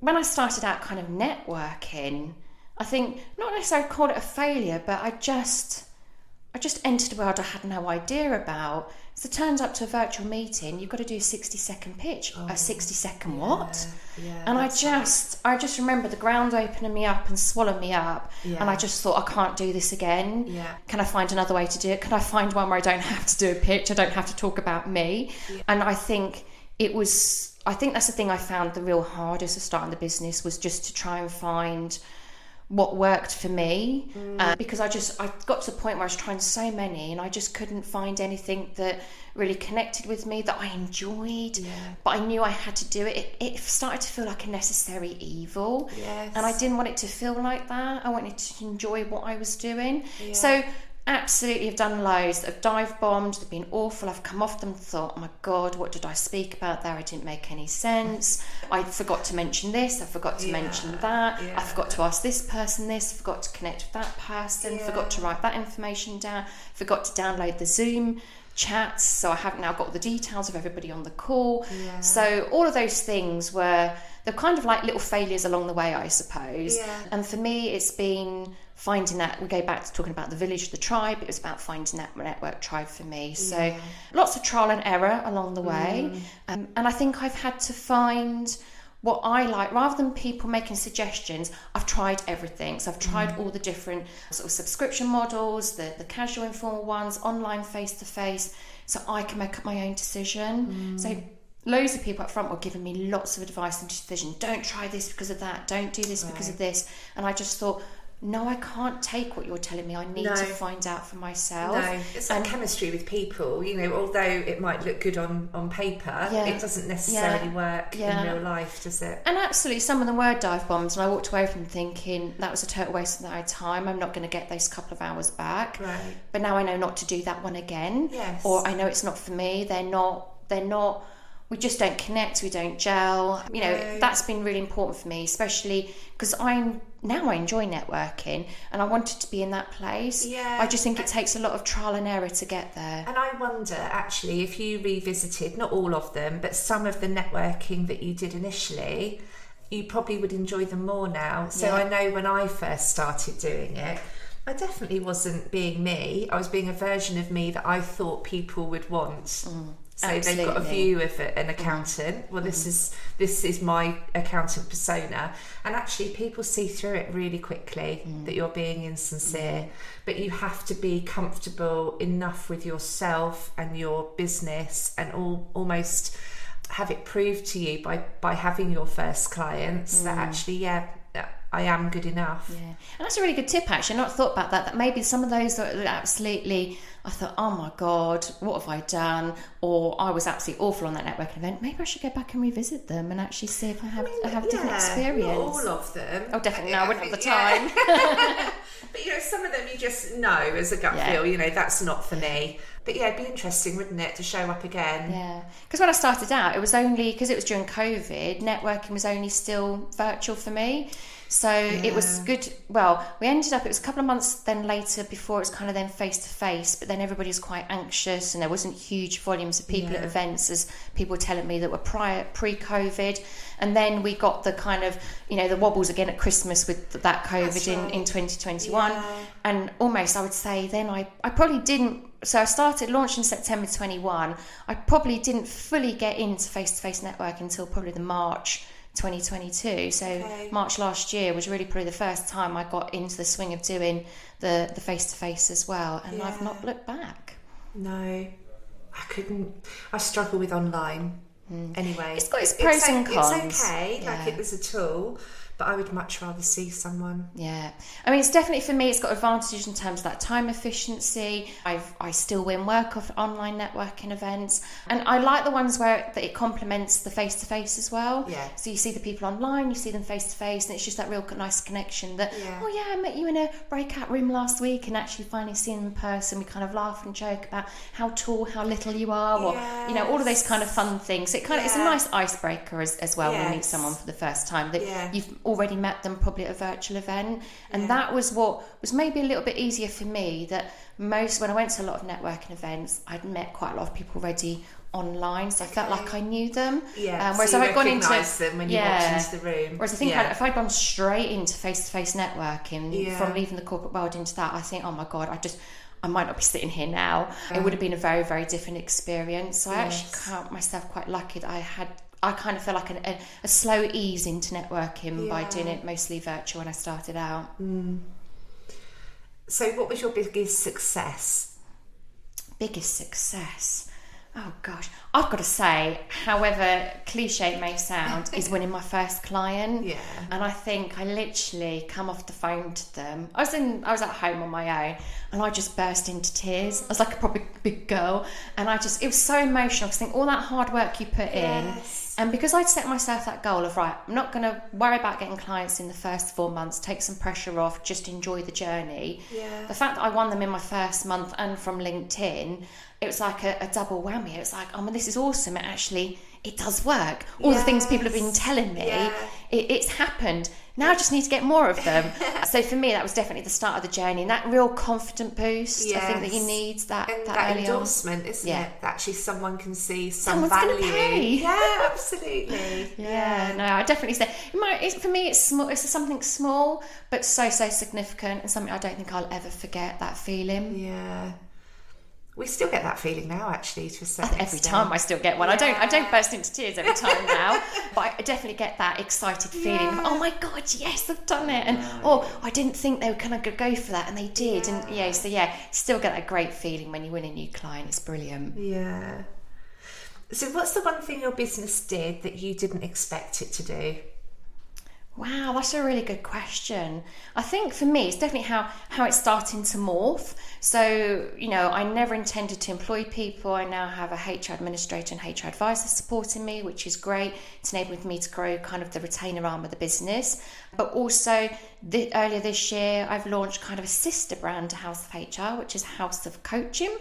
when I started out kind of networking, I think not necessarily call it a failure, but I just entered a world I had no idea about. So turned up to a virtual meeting, you've got to do a 60-second pitch. A 60-second what? And I just remember the ground opening me up and swallowing me up. And I just thought, I can't do this again. Can I find another way to do it? Can I find one where I don't have to do a pitch? I don't have to talk about me. And I think that's the thing I found the real hardest of starting the business, was just to try and find what worked for me, because I got to the point where I was trying so many and I just couldn't find anything that really connected with me, that I enjoyed, but I knew I had to do it. It started to feel like a necessary evil, and I didn't want it to feel like that. I wanted to enjoy what I was doing. So absolutely, I've done loads. I've dive bombed, they've been awful. I've come off them and thought, oh my God, what did I speak about there? It didn't make any sense. I forgot to mention this, I forgot to mention that, I forgot to ask this person this, forgot to connect with that person, forgot to write that information down, forgot to download the Zoom chats, so I haven't now got the details of everybody on the call. So all of those things they're kind of like little failures along the way, I suppose. And for me, it's been finding that, we go back to talking about the village, the tribe, it was about finding that network tribe for me. So lots of trial and error along the way. And I think I've had to find what I like, rather than people making suggestions. I've tried everything. So I've tried all the different sort of subscription models, the casual informal ones, online face-to-face, so I can make up my own decision. So loads of people up front were giving me lots of advice and decision. Don't try this because of that. Don't do this because of this. And I just thought, no, I can't take what you're telling me. I need to find out for myself. No, it's like chemistry with people. Although it might look good on paper, it doesn't necessarily work in real life, does it? And absolutely, some of them were dive bombs, and I walked away from them thinking that was a total waste of my time. I'm not going to get those couple of hours back. But now I know not to do that one again. Or I know it's not for me. They're not. We just don't connect, we don't gel. That's been really important for me, especially because I enjoy networking and I wanted to be in that place. I just think it takes a lot of trial and error to get there. And I wonder, actually, if you revisited, not all of them, but some of the networking that you did initially, you probably would enjoy them more now. So I know when I first started doing it, I definitely wasn't being me. I was being a version of me that I thought people would want. So they've got a view of an accountant. Well, this is my accountant persona, and actually people see through it really quickly that you're being insincere. But you have to be comfortable enough with yourself and your business, and almost have it proved to you by having your first clients that actually, I am good enough. And that's a really good tip, actually. I've not thought about that maybe some of those that absolutely, I thought, oh my God, what have I done? Or I was absolutely awful on that networking event. Maybe I should go back and revisit them and actually see if I have a different experience. Not all of them. Oh, definitely. No, I wouldn't have the time. But some of them you just know as a gut feel, that's not for me. But it'd be interesting, wouldn't it, to show up again? Because when I started out, it was only because it was during COVID, networking was only still virtual for me. So it was good. Well, we ended up, it was a couple of months then later before it was kind of then face to face, but then everybody was quite anxious and there wasn't huge volumes of people at events, as people were telling me that were pre-COVID. And then we got the kind of, the wobbles again at Christmas with that COVID in 2021. And almost, I would say then I probably didn't, so I started launching September 21. I probably didn't fully get into face-to-face networking until probably the March 2022. So March last year was really probably the first time I got into the swing of doing the face-to-face as well. And I've not looked back. No, I couldn't. I struggle with online. Anyway, it's got its pros and cons. It's okay, like it was a tool, but I would much rather see someone. Yeah, I mean, it's definitely, for me, it's got advantages in terms of that time efficiency. I still win work off online networking events, and I like the ones where that it complements the face-to-face as well. Yeah. So you see the people online, you see them face-to-face, and it's just that real nice connection that, I met you in a breakout room last week, and actually finally seeing them in person, we kind of laugh and joke about how tall, how little you are, or, all of those kind of fun things. It kind of, it's a nice icebreaker as well when you meet someone for the first time, that you've already met them probably at a virtual event. And that was what was maybe a little bit easier for me, that when I went to a lot of networking events, I'd met quite a lot of people already online, so I felt like I knew them. Whereas so if I'd gone into them when you walked into the room. Whereas I think if I'd gone straight into face-to-face networking from leaving the corporate world into that, I think, oh my God, I might not be sitting here now. It would have been a very, very different experience. So I actually count myself quite lucky that I kind of felt like a slow ease into networking by doing it mostly virtual when I started out. So what was your biggest success? Biggest success? Oh gosh, I've got to say, however cliche it may sound, is winning my first client. Yeah. And I think I literally come off the phone to them. I was at home on my own, and I just burst into tears. I was like a proper big girl, and it was so emotional, because I think all that hard work you put in. And because I'd set myself that goal of, right, I'm not going to worry about getting clients in the first 4 months, take some pressure off, just enjoy the journey. Yeah. The fact that I won them in my first month and from LinkedIn, it was like a double whammy. It was like, this is awesome. It does work. All the things people have been telling me, it's happened. Now I just need to get more of them. So for me, that was definitely the start of the journey, and that real confident boost. I think that you need that endorsement, isn't it? That actually someone can see some value. Gonna pay. Yeah, absolutely. No, I definitely say for me, it's small. It's something small, but so significant, and something I don't think I'll ever forget. That feeling. Yeah. We still get that feeling now, actually, to a certain every time I still get one. I don't burst into tears every time now, but I definitely get that excited feeling of, oh my God, yes, I've done it. And I didn't think they were kind of go for that, and they did. And still get that great feeling when you win a new client. It's brilliant. Yeah. So what's the one thing your business did that you didn't expect it to do? Wow, that's a really good question. I think for me, it's definitely how it's starting to morph. So, I never intended to employ people. I now have a HR administrator and HR advisor supporting me, which is great. It's enabled me to grow kind of the retainer arm of the business. But also, earlier this year, I've launched kind of a sister brand to House of HR, which is House of Coaching.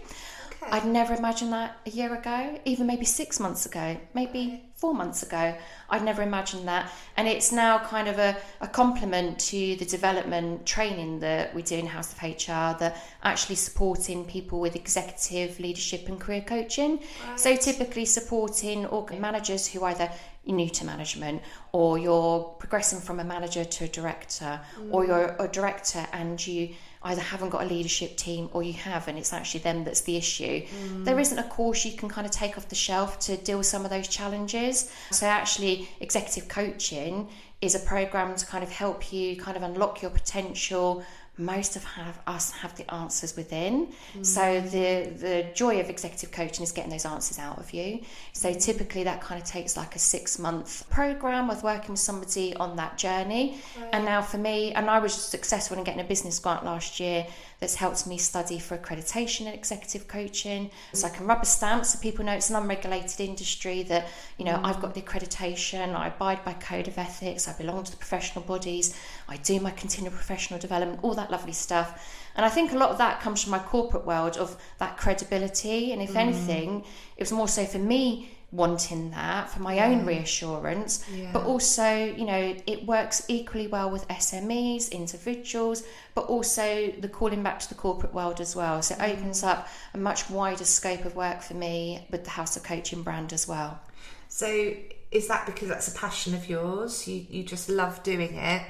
I'd never imagined that a year ago, even maybe 6 months ago, maybe 4 months ago. I'd never imagined that. And it's now kind of a complement to the development training that we do in House of HR, that actually supporting people with executive leadership and career coaching. Right. So typically supporting managers who either you're new to management, or you're progressing from a manager to a director, or you're a director and you either haven't got a leadership team, or you have, and it's actually them that's the issue. There isn't a course you can kind of take off the shelf to deal with some of those challenges. So actually, executive coaching is a program to kind of help you kind of unlock your potential. Most of us have the answers within. So the joy of executive coaching is getting those answers out of you. So typically that kind of takes like a 6-month program with working with somebody on that journey. Right. And now for me, and I was successful in getting a business grant last year that's helped me study for accreditation in executive coaching. So I can rubber stamp so people know it's an unregulated industry, that, I've got the accreditation, I abide by code of ethics, I belong to the professional bodies, I do my continual professional development, all that lovely stuff. And I think a lot of that comes from my corporate world, of that credibility. And if anything, it was more so for me wanting that for my own reassurance, but also, you know, it works equally well with SMEs, individuals, but also the calling back to the corporate world as well. So it opens up a much wider scope of work for me with the House of Coaching brand as well. So is that because that's a passion of yours? You just love doing it?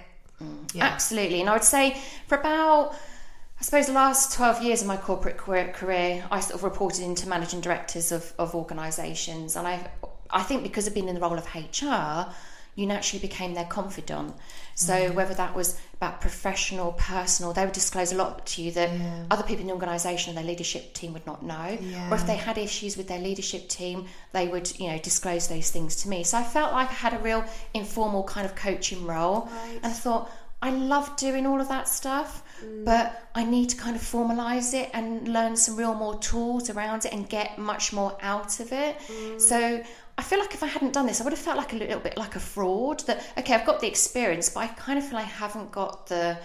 Absolutely. And I would say for about, I suppose, the last 12 years of my corporate career, I sort of reported into managing directors of organisations. And I think because of being in the role of HR, you naturally became their confidant. So whether that was about professional, personal, they would disclose a lot to you that other people in the organisation and their leadership team would not know. Or if they had issues with their leadership team, they would, you know, disclose those things to me. So I felt like I had a real informal kind of coaching role. And I thought, I love doing all of that stuff, but I need to kind of formalise it and learn some real more tools around it and get much more out of it. So I feel like if I hadn't done this, I would have felt like a little bit like a fraud. That, okay, I've got the experience, but I kind of feel I haven't got the,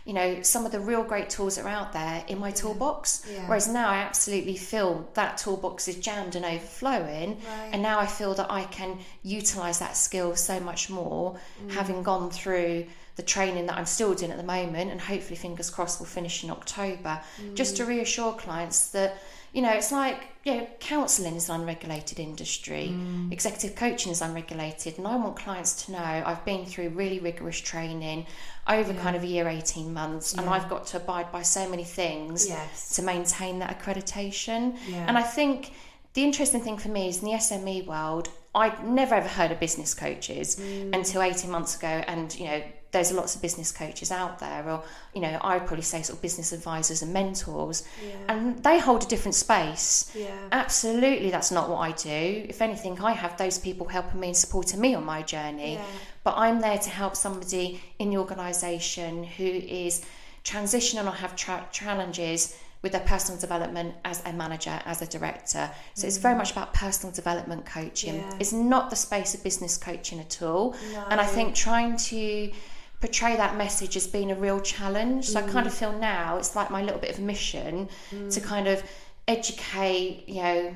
you know, some of the real great tools that are out there in my toolbox. Whereas now I absolutely feel that toolbox is jammed and overflowing. And now I feel that I can utilise that skill so much more, having gone through the training that I'm still doing at the moment, and hopefully, fingers crossed, will finish in October, just to reassure clients that, you know, it's like, you know, counselling is an unregulated industry, executive coaching is unregulated, and I want clients to know I've been through really rigorous training over kind of a year, 18 months, and I've got to abide by so many things to maintain that accreditation. And I think the interesting thing for me is in the SME world, I'd never ever heard of business coaches until 18 months ago, and, you know, there's lots of business coaches out there, or, you know, I'd probably say sort of business advisors and mentors, and they hold a different space. Absolutely, that's not what I do. If anything, I have those people helping me and supporting me on my journey, but I'm there to help somebody in the organisation who is transitioning or have challenges with their personal development as a manager, as a director. So it's very much about personal development coaching. It's not the space of business coaching at all. And I think trying to portray that message as being a real challenge. So I kind of feel now it's like my little bit of a mission to kind of educate, you know,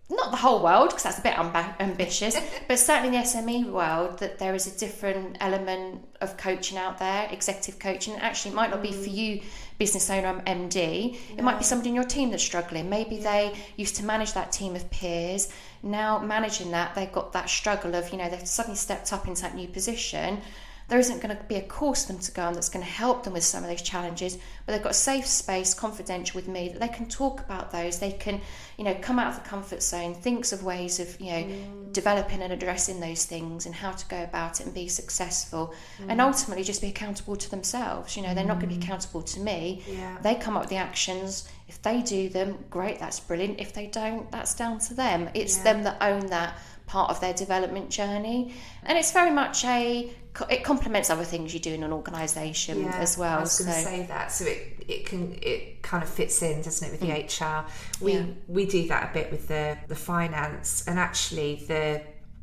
not the whole world, because that's a bit ambitious, but certainly in the SME world, that there is a different element of coaching out there, executive coaching. And actually, it might not be for you, business owner, MD. It might be somebody in your team that's struggling. Maybe they used to manage that team of peers. Now managing that, they've got that struggle of, you know, they've suddenly stepped up into that new position. There isn't going to be a course for them to go on that's going to help them with some of those challenges, but they've got a safe space, confidential with me, that they can talk about those. They can, you know, come out of the comfort zone, think of ways of, you know, developing and addressing those things and how to go about it and be successful, and ultimately just be accountable to themselves. You know, they're not going to be accountable to me. They come up with the actions. If they do them, great, that's brilliant. If they don't, that's down to them. It's them that own that part of their development journey, and it's very much it complements other things you do in an organisation as well. I was going to say that, so it kind of fits in, doesn't it, with the HR. We do that a bit with the finance, and actually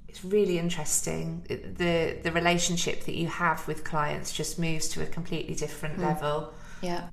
it's really interesting. The relationship that you have with clients just moves to a completely different level.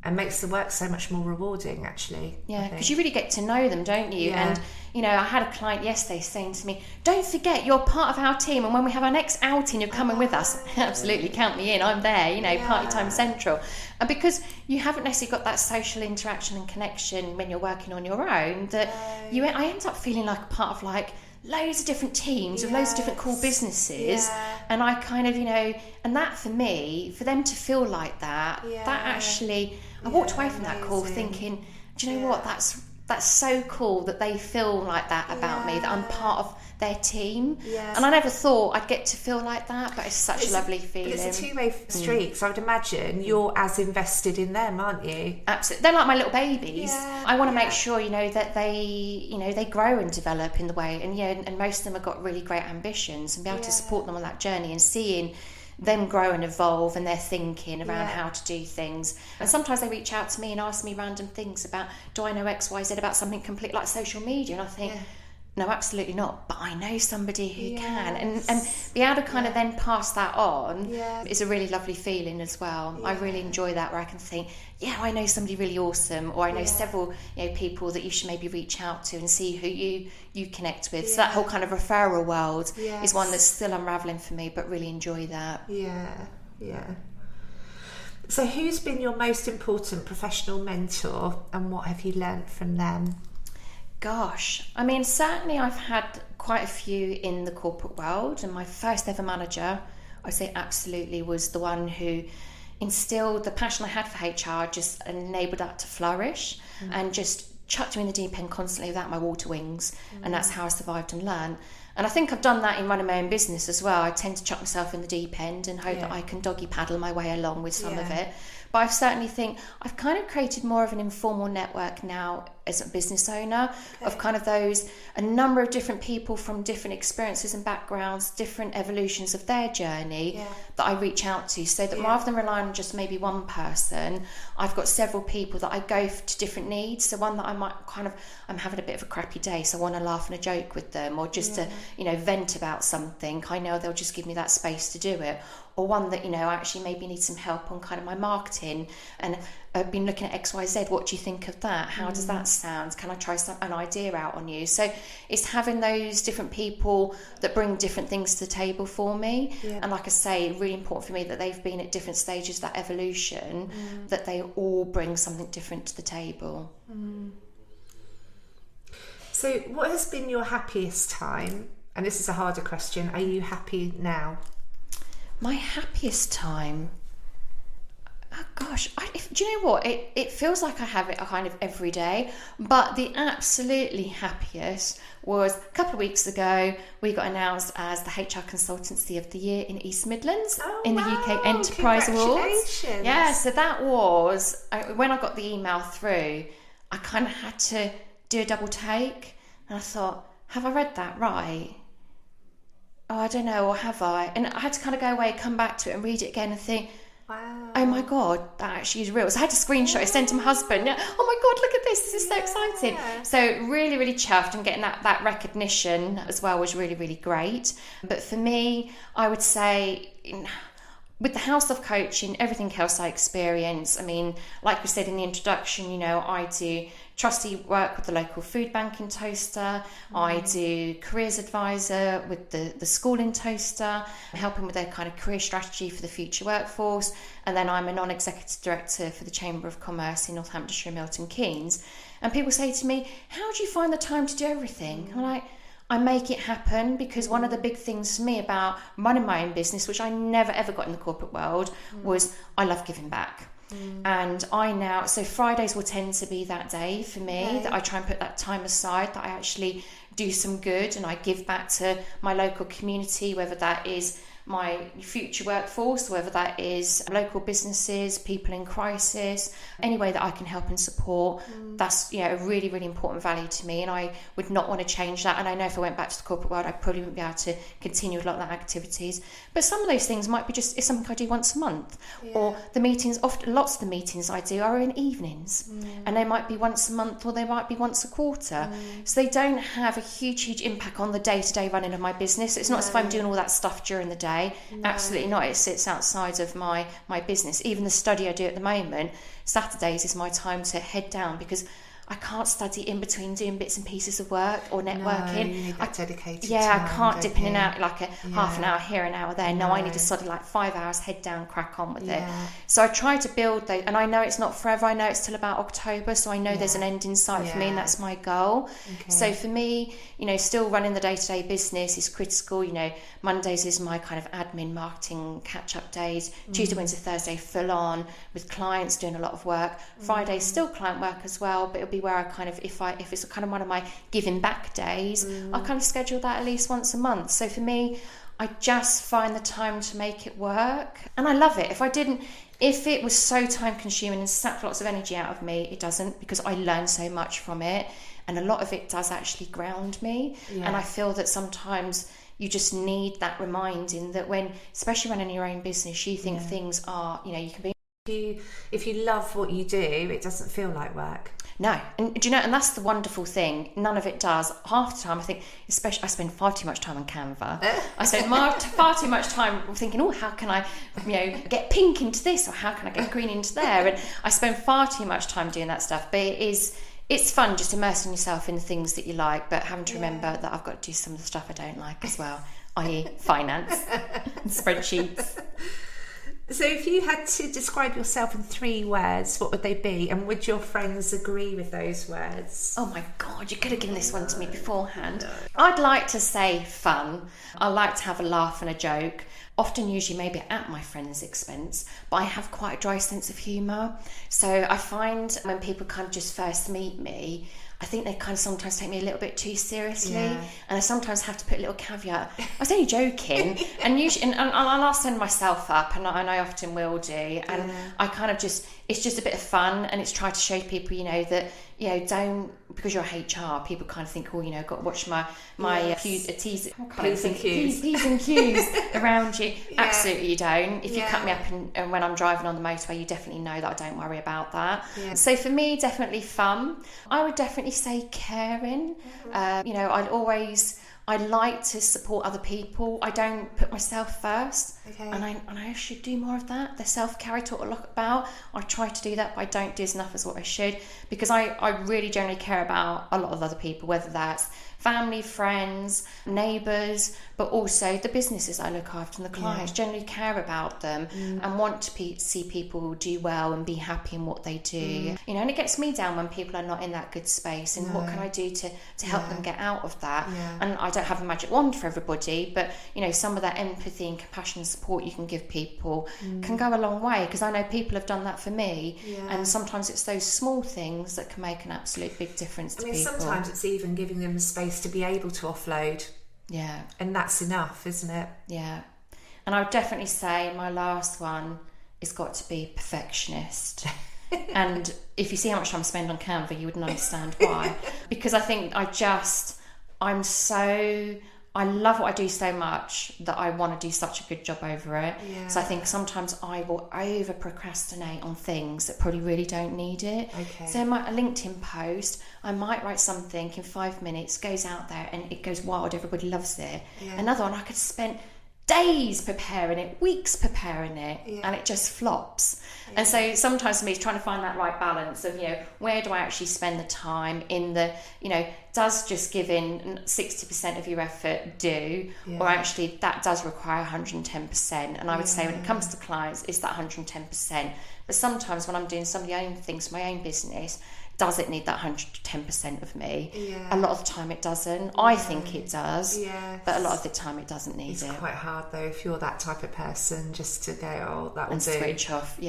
And makes the work so much more rewarding, actually. Because you really get to know them, don't you? And, you know, I had a client yesterday saying to me, don't forget, you're part of our team, and when we have our next outing, you're coming with us. Absolutely, count me in, I'm there, you know, party time central. And because you haven't necessarily got that social interaction and connection when you're working on your own, that I end up feeling like part of, like, loads of different teams of loads of different cool businesses, and I kind of, you know, and that for me, for them to feel like that, that actually, I walked away from that call thinking, do you know what, that's so cool that they feel like that about me, that I'm part of their team. And I never thought I'd get to feel like that, but it's such a lovely feeling. It's a two-way street, so I would imagine you're as invested in them, aren't you? Absolutely. They're like my little babies. I want to make sure, you know, that they, you know, they grow and develop in the way, and, you know, and most of them have got really great ambitions, and be able to support them on that journey and seeing them grow and evolve and their thinking around how to do things. And sometimes they reach out to me and ask me random things about, do I know XYZ about something complete like social media? And I think, no, absolutely not, but I know somebody who can, and Yes. be able to kind of then pass that on Yeah. is a really lovely feeling as well. I really enjoy that, where I can think, yeah, I know somebody really awesome, or I know several people that you should maybe reach out to and see who you connect with. So that whole kind of referral world is one that's still unraveling for me, but really enjoy that. Yeah. So who's been your most important professional mentor, and what have you learnt from them? Gosh, I mean, certainly I've had quite a few in the corporate world, and my first ever manager, I'd say absolutely, was the one who instilled the passion I had for HR, just enabled that to flourish, and just chucked me in the deep end constantly without my water wings, and that's how I survived and learned. And I think I've done that in running my own business as well. I tend to chuck myself in the deep end and hope that I can doggy paddle my way along with some of it. But I certainly think I've kind of created more of an informal network now as a business owner of kind of a number of different people from different experiences and backgrounds, different evolutions of their journey that I reach out to, so that rather than relying on just maybe one person, I've got several people that I go to different needs. So one that I might I'm having a bit of a crappy day, so I want to laugh and a joke with them, or just to, vent about something. I know they'll just give me that space to do it. Or one that, I actually maybe need some help on kind of my marketing, and I've been looking at XYZ. What do you think of that? How does that sound? Can I try an idea out on you? So it's having those different people that bring different things to the table for me. And like I say, really important for me that they've been at different stages of that evolution, that they all bring something different to the table. So what has been your happiest time? And this is a harder question. Are you happy now? My happiest time? Oh gosh, do you know what? It feels like I have it kind of every day, but the absolutely happiest was a couple of weeks ago. We got announced as the HR Consultancy of the Year in East Midlands in the UK Enterprise Awards. Yeah, so that was, when I got the email through, I kind of had to do a double take, and I thought, have I read that right? Oh, I don't know, or have I? And I had to kind of go away, come back to it and read it again and think, wow, oh my God, that actually is real. So I had to screenshot it, send to my husband. Oh my God, look at this is so exciting. So really, really chuffed, and getting that recognition as well was really, really great. But for me, I would say, with the House of Coaching, everything else I experience, I mean, like we said in the introduction, I do trustee work with the local food bank in Toaster. I do careers advisor with the school in Toaster, helping with their kind of career strategy for the future workforce. And then I'm a non-executive director for the Chamber of Commerce in Northamptonshire and Milton Keynes. And people say to me, how do you find the time to do everything? I'm like, I make it happen, because one of the big things for me about running my own business, which I never ever got in the corporate world, was I love giving back. And so Fridays will tend to be that day for me, that I try and put that time aside, that I actually do some good and I give back to my local community, whether that is my future workforce, whether that is local businesses, people in crisis, any way that I can help and support. That's a really, really important value to me, and I would not want to change that. And I know if I went back to the corporate world, I probably wouldn't be able to continue with a lot of that activities. But some of those things might be it's something I do once a month, or the meetings, often lots of the meetings I do are in evenings, and they might be once a month, or they might be once a quarter. So they don't have a huge impact on the day-to-day running of my business. It's not as if I'm doing all that stuff during the day. Absolutely not. It sits outside of my business. Even the study I do at the moment, Saturdays is my time to head down, because I can't study in between doing bits and pieces of work or networking. No, you need that dedicated time, I can't dip in and you? out like half an hour here, an hour there. No, I need to study like 5 hours, head down, crack on with it. So I try to build those, and I know it's not forever. I know it's till about October, so I know there's an end in sight for me, and that's my goal. So for me, still running the day-to-day business is critical. Mondays is my kind of admin, marketing, catch-up days. Tuesday, Wednesday, Thursday, full on with clients, doing a lot of work. Friday, still client work as well, but it'll be where I kind of, if it's kind of one of my giving back days, I kind of schedule that at least once a month. So for me, I just find the time to make it work, and I love it. If it was so time consuming and sapped lots of energy out of me, it doesn't, because I learn so much from it, and a lot of it does actually ground me. And I feel that sometimes you just need that reminding that when, especially running your own business, you think things are, you can be. If you love what you do, it doesn't feel like work. No, and do you know, and that's the wonderful thing, none of it does. Half the time I think, especially I spend far too much time on Canva. I spend far too much time thinking, oh, how can I, get pink into this, or how can I get green into there? And I spend far too much time doing that stuff, but it's fun just immersing yourself in the things that you like, but having to remember that I've got to do some of the stuff I don't like as well, i.e. finance and spreadsheets. So if you had to describe yourself in 3 words, what would they be? And would your friends agree with those words? Oh my God, you could have given this one to me beforehand. I'd like to say fun. I like to have a laugh and a joke. Often, usually maybe at my friend's expense, but I have quite a dry sense of humour. So I find when people kind of just first meet me, I think they kind of sometimes take me a little bit too seriously, and I sometimes have to put a little caveat. I was only joking, and usually, and I'll send myself up, and I often will do, and I kind of just, it's just a bit of fun, and it's try to show people, that don't, because you're HR, people kind of think, got to watch my P's and Q's around you. Absolutely, you don't. If you cut me up and when I'm driving on the motorway, you definitely know that I don't worry about that. So for me, definitely fun. I would definitely say caring. I like to support other people. I don't put myself first. And I should do more of that. The self-care I talk a lot about. I try to do that, but I don't do as enough as what I should, because I really generally care about a lot of other people, whether that's family, friends, neighbours, but also the businesses I look after and the clients. Generally care about them and want to see people do well and be happy in what they do. And it gets me down when people are not in that good space, and what can I do to help them get out of that? And I don't have a magic wand for everybody, but some of that empathy and compassion and support you can give people can go a long way, because I know people have done that for me, and sometimes it's those small things that can make an absolute big difference to people. Sometimes it's even giving them the space to be able to offload, and that's enough, isn't it? And I would definitely say my last one has got to be perfectionist. And if you see how much time I spend on Canva, you wouldn't understand why. Because I think I love what I do so much that I want to do such a good job over it. So I think sometimes I will over procrastinate on things that probably really don't need it. So a LinkedIn post, I might write something in 5 minutes, goes out there and it goes wild, everybody loves it. Another one, I could spend days preparing it, weeks preparing it, and it just flops. And so sometimes for me, it's trying to find that right balance of, where do I actually spend the time in the, does just giving 60% of your effort do, or actually that does require 110%. And I would say when it comes to clients, it's that 110%. But sometimes when I'm doing some of the own things, my own business, does it need that 110% of me? A lot of the time it doesn't. I think it does, but a lot of the time it doesn't need it. It's quite hard though, if you're that type of person, just to go, oh, that will do. And switch off,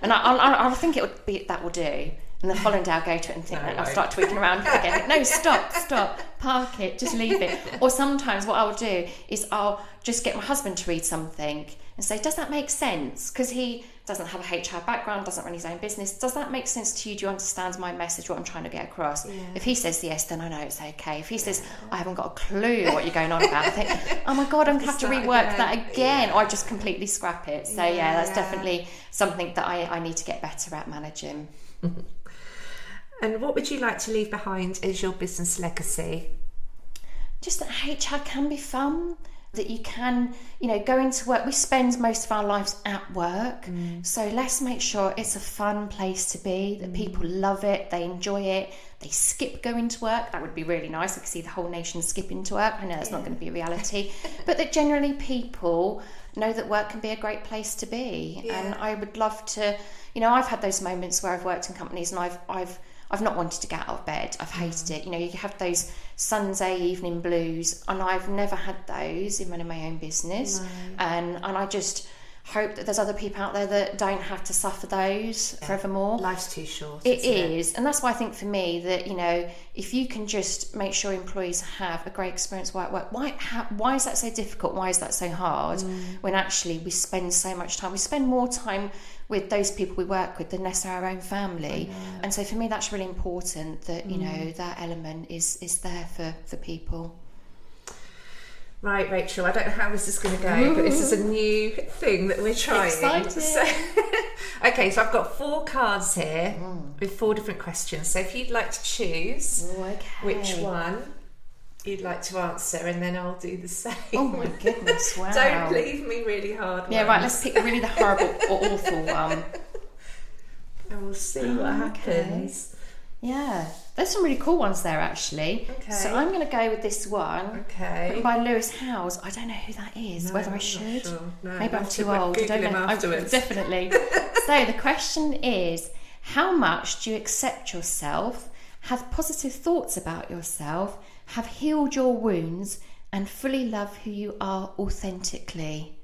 And I think it would be, that will do. And the following day I'll go to it and think, I'll start tweaking around again. No, stop, park it, just leave it. Or sometimes what I'll do is I'll just get my husband to read something and say, does that make sense? Because he doesn't have a HR background, doesn't run his own business. Does that make sense to you? Do you understand my message, what I'm trying to get across? If he says yes, then I know it's okay. If he says, I haven't got a clue what you're going on about, I think, oh my God, I'm going to have to rework that again. Or I just completely scrap it. So that's definitely something that I need to get better at managing. And what would you like to leave behind as your business legacy? Just that HR can be fun, that you can, go into work. We spend most of our lives at work, so let's make sure it's a fun place to be, that people love it, they enjoy it, they skip going to work. That would be really nice. I could see the whole nation skipping to work. I know that's not going to be a reality, but that generally people know that work can be a great place to be. And I would love to, I've had those moments where I've worked in companies and I've not wanted to get out of bed. I've hated it. You have those Sunday evening blues, and I've never had those in running my own business. And I just hope that there's other people out there that don't have to suffer those forevermore. Life's too short. It is. And that's why I think for me that, if you can just make sure employees have a great experience while at work, why is that so difficult? Why is that so hard? When actually we spend so much time, we spend more time with those people we work with than necessarily our own family. And so for me that's really important that that element is there for people. Right, Rachel, I don't know how this is going to go, but this is a new thing that we're trying. Exciting. So Okay, so I've got 4 cards here with 4 different questions. So if you'd like to choose which one you'd like to answer, and then I'll do the same. Oh my goodness, wow. Don't leave me really hard ones. Yeah, right, let's pick really the horrible or awful one. And we'll see what happens. Yeah, there's some really cool ones there actually. Okay. So I'm going to go with this one. Okay. Written by Lewis Howes. I don't know who that is, whether I should. Sure. No, maybe I'm too old. I don't know. Afterwards. Definitely. So the question is, how much do you accept yourself, have positive thoughts about yourself, have healed your wounds, and fully love who you are authentically?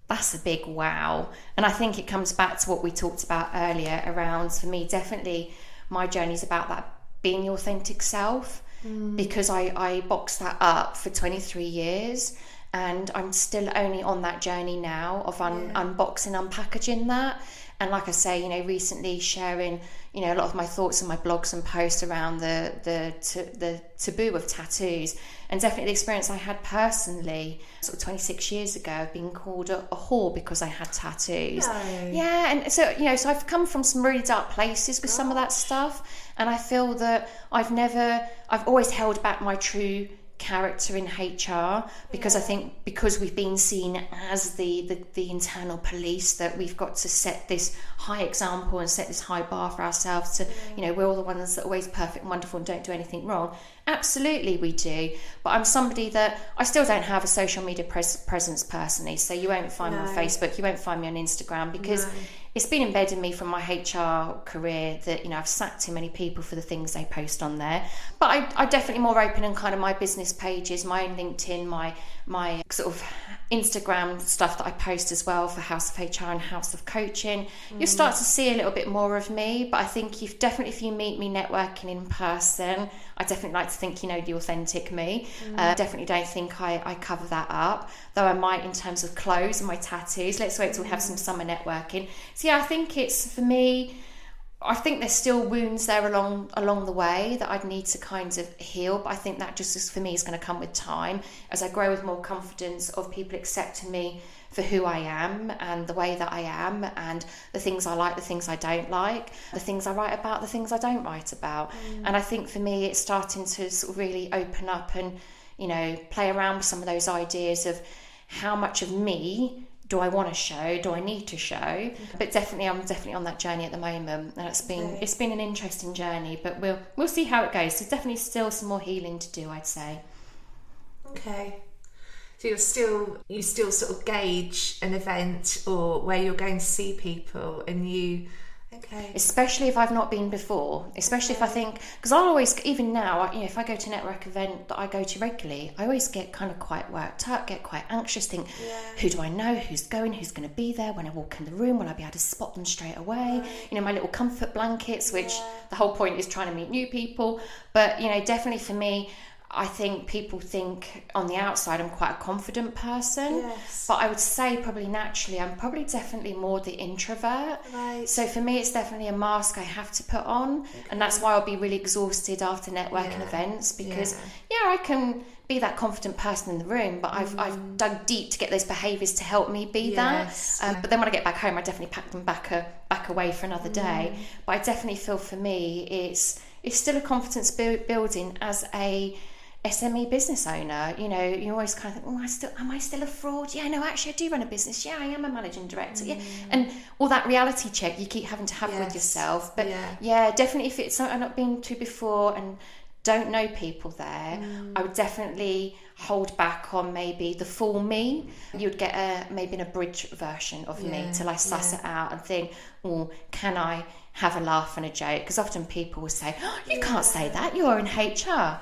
That's a big wow. And I think it comes back to what we talked about earlier around, for me, definitely my journey is about that being your authentic self, because I boxed that up for 23 years, and I'm still only on that journey now of unboxing, unpackaging that. And like I say, you know, recently sharing, you know, a lot of my thoughts in my blogs and posts around the taboo of tattoos, and definitely the experience I had personally sort of 26 years ago of being called a whore because I had tattoos. No. Yeah, and so, you know, so I've come from some really dark places with some of that stuff, and I feel that I've always held back my true character in HR, because I think because we've been seen as the internal police, that we've got to set this high example and set this high bar for ourselves to, you know, we're all the ones that are always perfect and wonderful and don't do anything wrong. Absolutely we do, but I'm somebody that I still don't have a social media presence personally, so you won't find me on Facebook, you won't find me on Instagram, because it's been embedded in me from my HR career that, you know, I've sacked too many people for the things they post on there. But I definitely more open in kind of my business pages, my own LinkedIn, my sort of Instagram stuff that I post as well for House of HR and House of Coaching. You'll start to see a little bit more of me, but I think if you meet me networking in person, I definitely like to think you know the authentic me. Definitely don't think I cover that up, though I might in terms of clothes and my tattoos. Let's wait till we have some summer networking. So yeah, I think it's, for me, I think there's still wounds there along the way that I'd need to kind of heal, but I think that just for me is going to come with time as I grow with more confidence of people accepting me for who I am and the way that I am, and the things I like, the things I don't like, the things I write about, the things I don't write about. And I think for me it's starting to sort of really open up and, you know, play around with some of those ideas of how much of me do I want to show, do I need to show. But definitely I'm definitely on that journey at the moment, and it's been an interesting journey, but we'll see how it goes. So definitely still some more healing to do, I'd say. Okay. So you still sort of gauge an event or where you're going to see people, and you especially if I've not been before, especially if I think, because I'll always, even now, you know, if I go to a network event that I go to regularly, I always get kind of quite worked up, get quite anxious, think, who do I know, who's going to be there, when I walk in the room, will I be able to spot them straight away, you know, my little comfort blankets, which the whole point is trying to meet new people. But, you know, definitely for me, I think people think on the outside I'm quite a confident person, but I would say probably naturally I'm probably definitely more the introvert. So for me it's definitely a mask I have to put on, and that's why I'll be really exhausted after networking events, because I can be that confident person in the room, but I've dug deep to get those behaviours to help me be that. But then when I get back home I definitely pack them back away for another day. But I definitely feel for me it's still a confidence building as a SME business owner. You know, you always kind of think, am I still a fraud? Yeah, no, actually I do run a business. Yeah, I am a managing director. Yeah, and all that reality check you keep having to have with yourself. But definitely if it's something I've not been to before and don't know people there, I would definitely hold back on maybe the full me. You'd get maybe an abridged version of me till I suss it out and think, can I have a laugh and a joke? Because often people will say, you can't say that, you're in HR.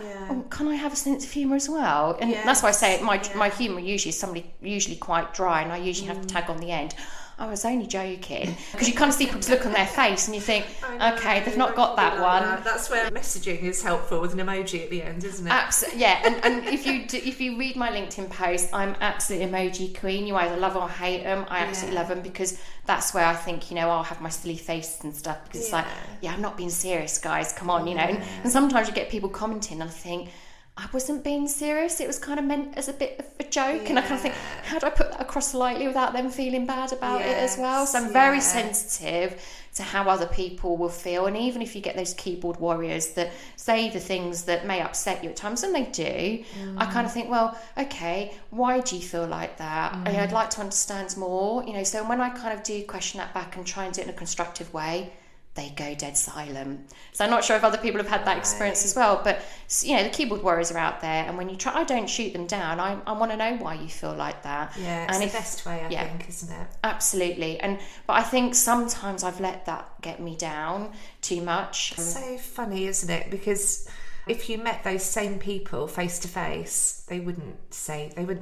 Can I have a sense of humour as well? And that's why I say my humour usually quite dry, and I usually have to tag on the end, I was only joking, because you kind of see people's look on their face and you think, okay, they've not got that one. That's where messaging is helpful, with an emoji at the end, isn't it? Absolutely, yeah. And if you read my LinkedIn post, I'm absolutely emoji queen. You either love or hate them. I absolutely love them, because that's where I think, you know, I'll have my silly faces and stuff, because it's like, I'm not being serious, guys, come on, you know. And sometimes you get people commenting and I think, I wasn't being serious. It was kind of meant as a bit of a joke. And I kind of think, how do I put that across lightly without them feeling bad about it as well? So I'm very sensitive to how other people will feel. And even if you get those keyboard warriors that say the things that may upset you at times, and they do, I kind of think, well, okay, why do you feel like that? I'd like to understand more, you know. So when I kind of do question that back and try and do it in a constructive way, they go dead silent. So I'm not sure if other people have had that experience as well, but you know, the keyboard warriors are out there, and when you try, I don't shoot them down. I want to know why you feel like that. Yeah, it's the best way, I think, isn't it? Absolutely. But I think sometimes I've let that get me down too much. It's so funny, isn't it? Because if you met those same people face to face, they wouldn't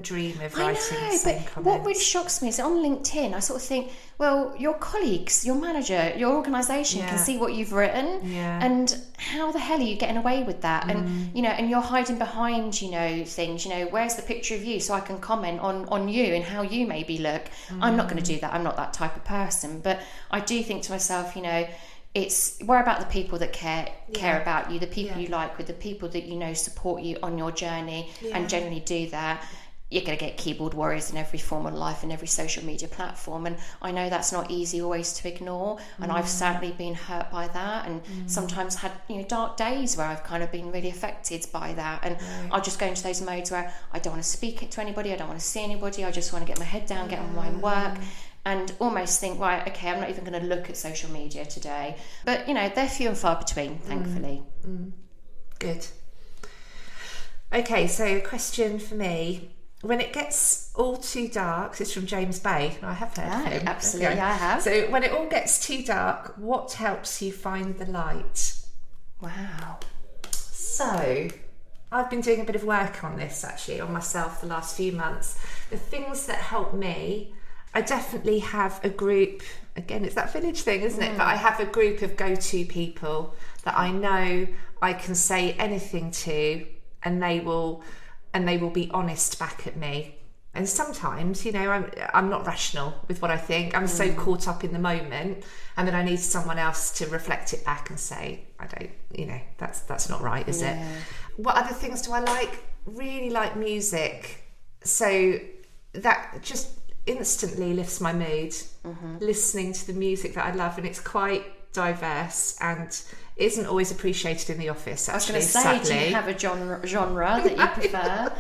dream of writing the same comments. What really shocks me is that on LinkedIn, I sort of think, well, your colleagues, your manager, your organisation can see what you've written, and how the hell are you getting away with that? And you know, and you're hiding behind, you know, things. You know, where's the picture of you so I can comment on you and how you maybe look? I'm not going to do that. I'm not that type of person. But I do think to myself, you know, worry about the people that care about you, the people you like with, the people that you know support you on your journey, and generally do that. You're going to get keyboard warriors in every form of life and every social media platform, and I know that's not easy always to ignore, and I've certainly been hurt by that, and sometimes had, you know, dark days where I've kind of been really affected by that, and I'll just go into those modes where I don't want to speak it to anybody, I don't want to see anybody, I just want to get my head down, get on my work, and almost think, right, okay, I'm not even going to look at social media today. But, you know, they're few and far between, thankfully. Good. Okay, so a question for me. When it gets all too dark, this is from James Bay. I have heard of him. Absolutely, I have. So when it all gets too dark, what helps you find the light? Wow. So I've been doing a bit of work on this, actually, on myself the last few months. The things that help me, I definitely have a group. Again, it's that village thing, isn't it? But I have a group of go-to people that I know I can say anything to, and they will be honest back at me. And sometimes, you know, I'm not rational with what I think. I'm so caught up in the moment, and then I need someone else to reflect it back and say, I don't, you know, that's not right, is it? What other things do I like? Really like music. So that just instantly lifts my mood, listening to the music that I love, and it's quite diverse and isn't always appreciated in the office, actually. I was going to say, do you have a genre that you prefer?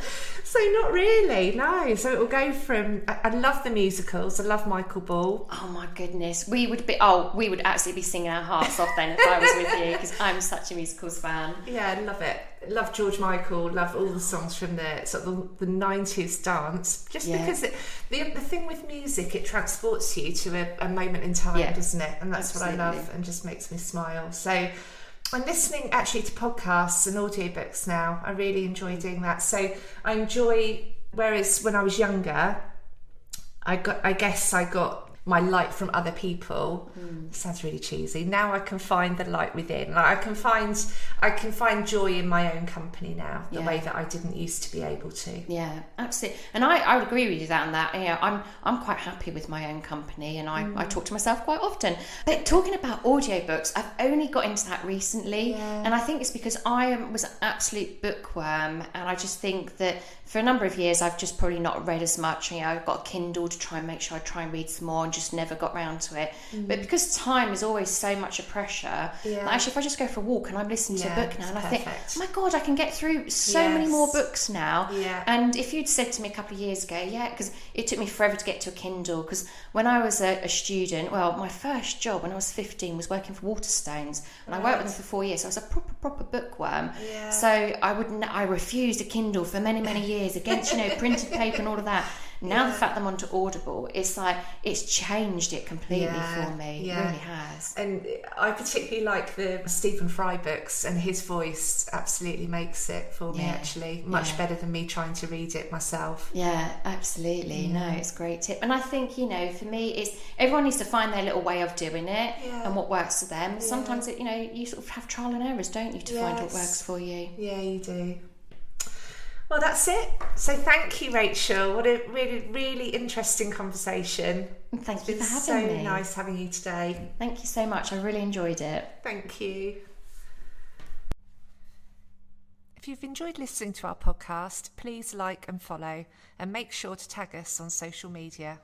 So not really, no. So it will go from, I love the musicals, I love Michael Ball. Oh my goodness, we would absolutely be singing our hearts off then if I was with you, because I'm such a musicals fan. Yeah, I love it. Love George Michael, love all the songs from the sort of the 90s dance, just because the thing with music, it transports you to a moment in time, doesn't it? And that's what I love, and just makes me smile. So I'm listening actually to podcasts and audiobooks now. I really enjoy doing that. So I enjoy, whereas when I was younger, I guess I got my light from other people. Sounds really cheesy. Now I can find the light within. Like I can find joy in my own company now, the way that I didn't used to be able to. Yeah, absolutely. And I would agree with you on that. You know, I'm quite happy with my own company, and I talk to myself quite often. But talking about audiobooks, I've only got into that recently, and I think it's because I was an absolute bookworm, and I just think that for a number of years I've just probably not read as much. You know, I've got a Kindle to try and make sure I try and read some more, and just never got round to it. But because time is always so much a pressure, that actually if I just go for a work and I'm listening to a book now, and I think, oh my God, I can get through so many more books now. And if you'd said to me a couple of years ago, because it took me forever to get to a Kindle, because when I was a student, well, my first job when I was 15 was working for Waterstones, and I worked with them for 4 years, so I was a proper bookworm. So I refused a Kindle for many years against, you know, printed paper and all of that. Now the fact that I'm onto Audible, it's like it's changed it completely for me. It really has. And I particularly like the Stephen Fry books, and his voice absolutely makes it for me, actually. Much better than me trying to read it myself. Yeah, absolutely. No, it's a great tip. And I think, you know, for me, it's everyone needs to find their little way of doing it and what works for them. Sometimes, you know, you sort of have trial and errors, don't you, to find what works for you. Yeah, you do. Well, that's it. So thank you, Rachel. What a really, really interesting conversation. Thank you for having me. So nice having you today. Thank you so much. I really enjoyed it. Thank you. If you've enjoyed listening to our podcast, please like and follow, and make sure to tag us on social media.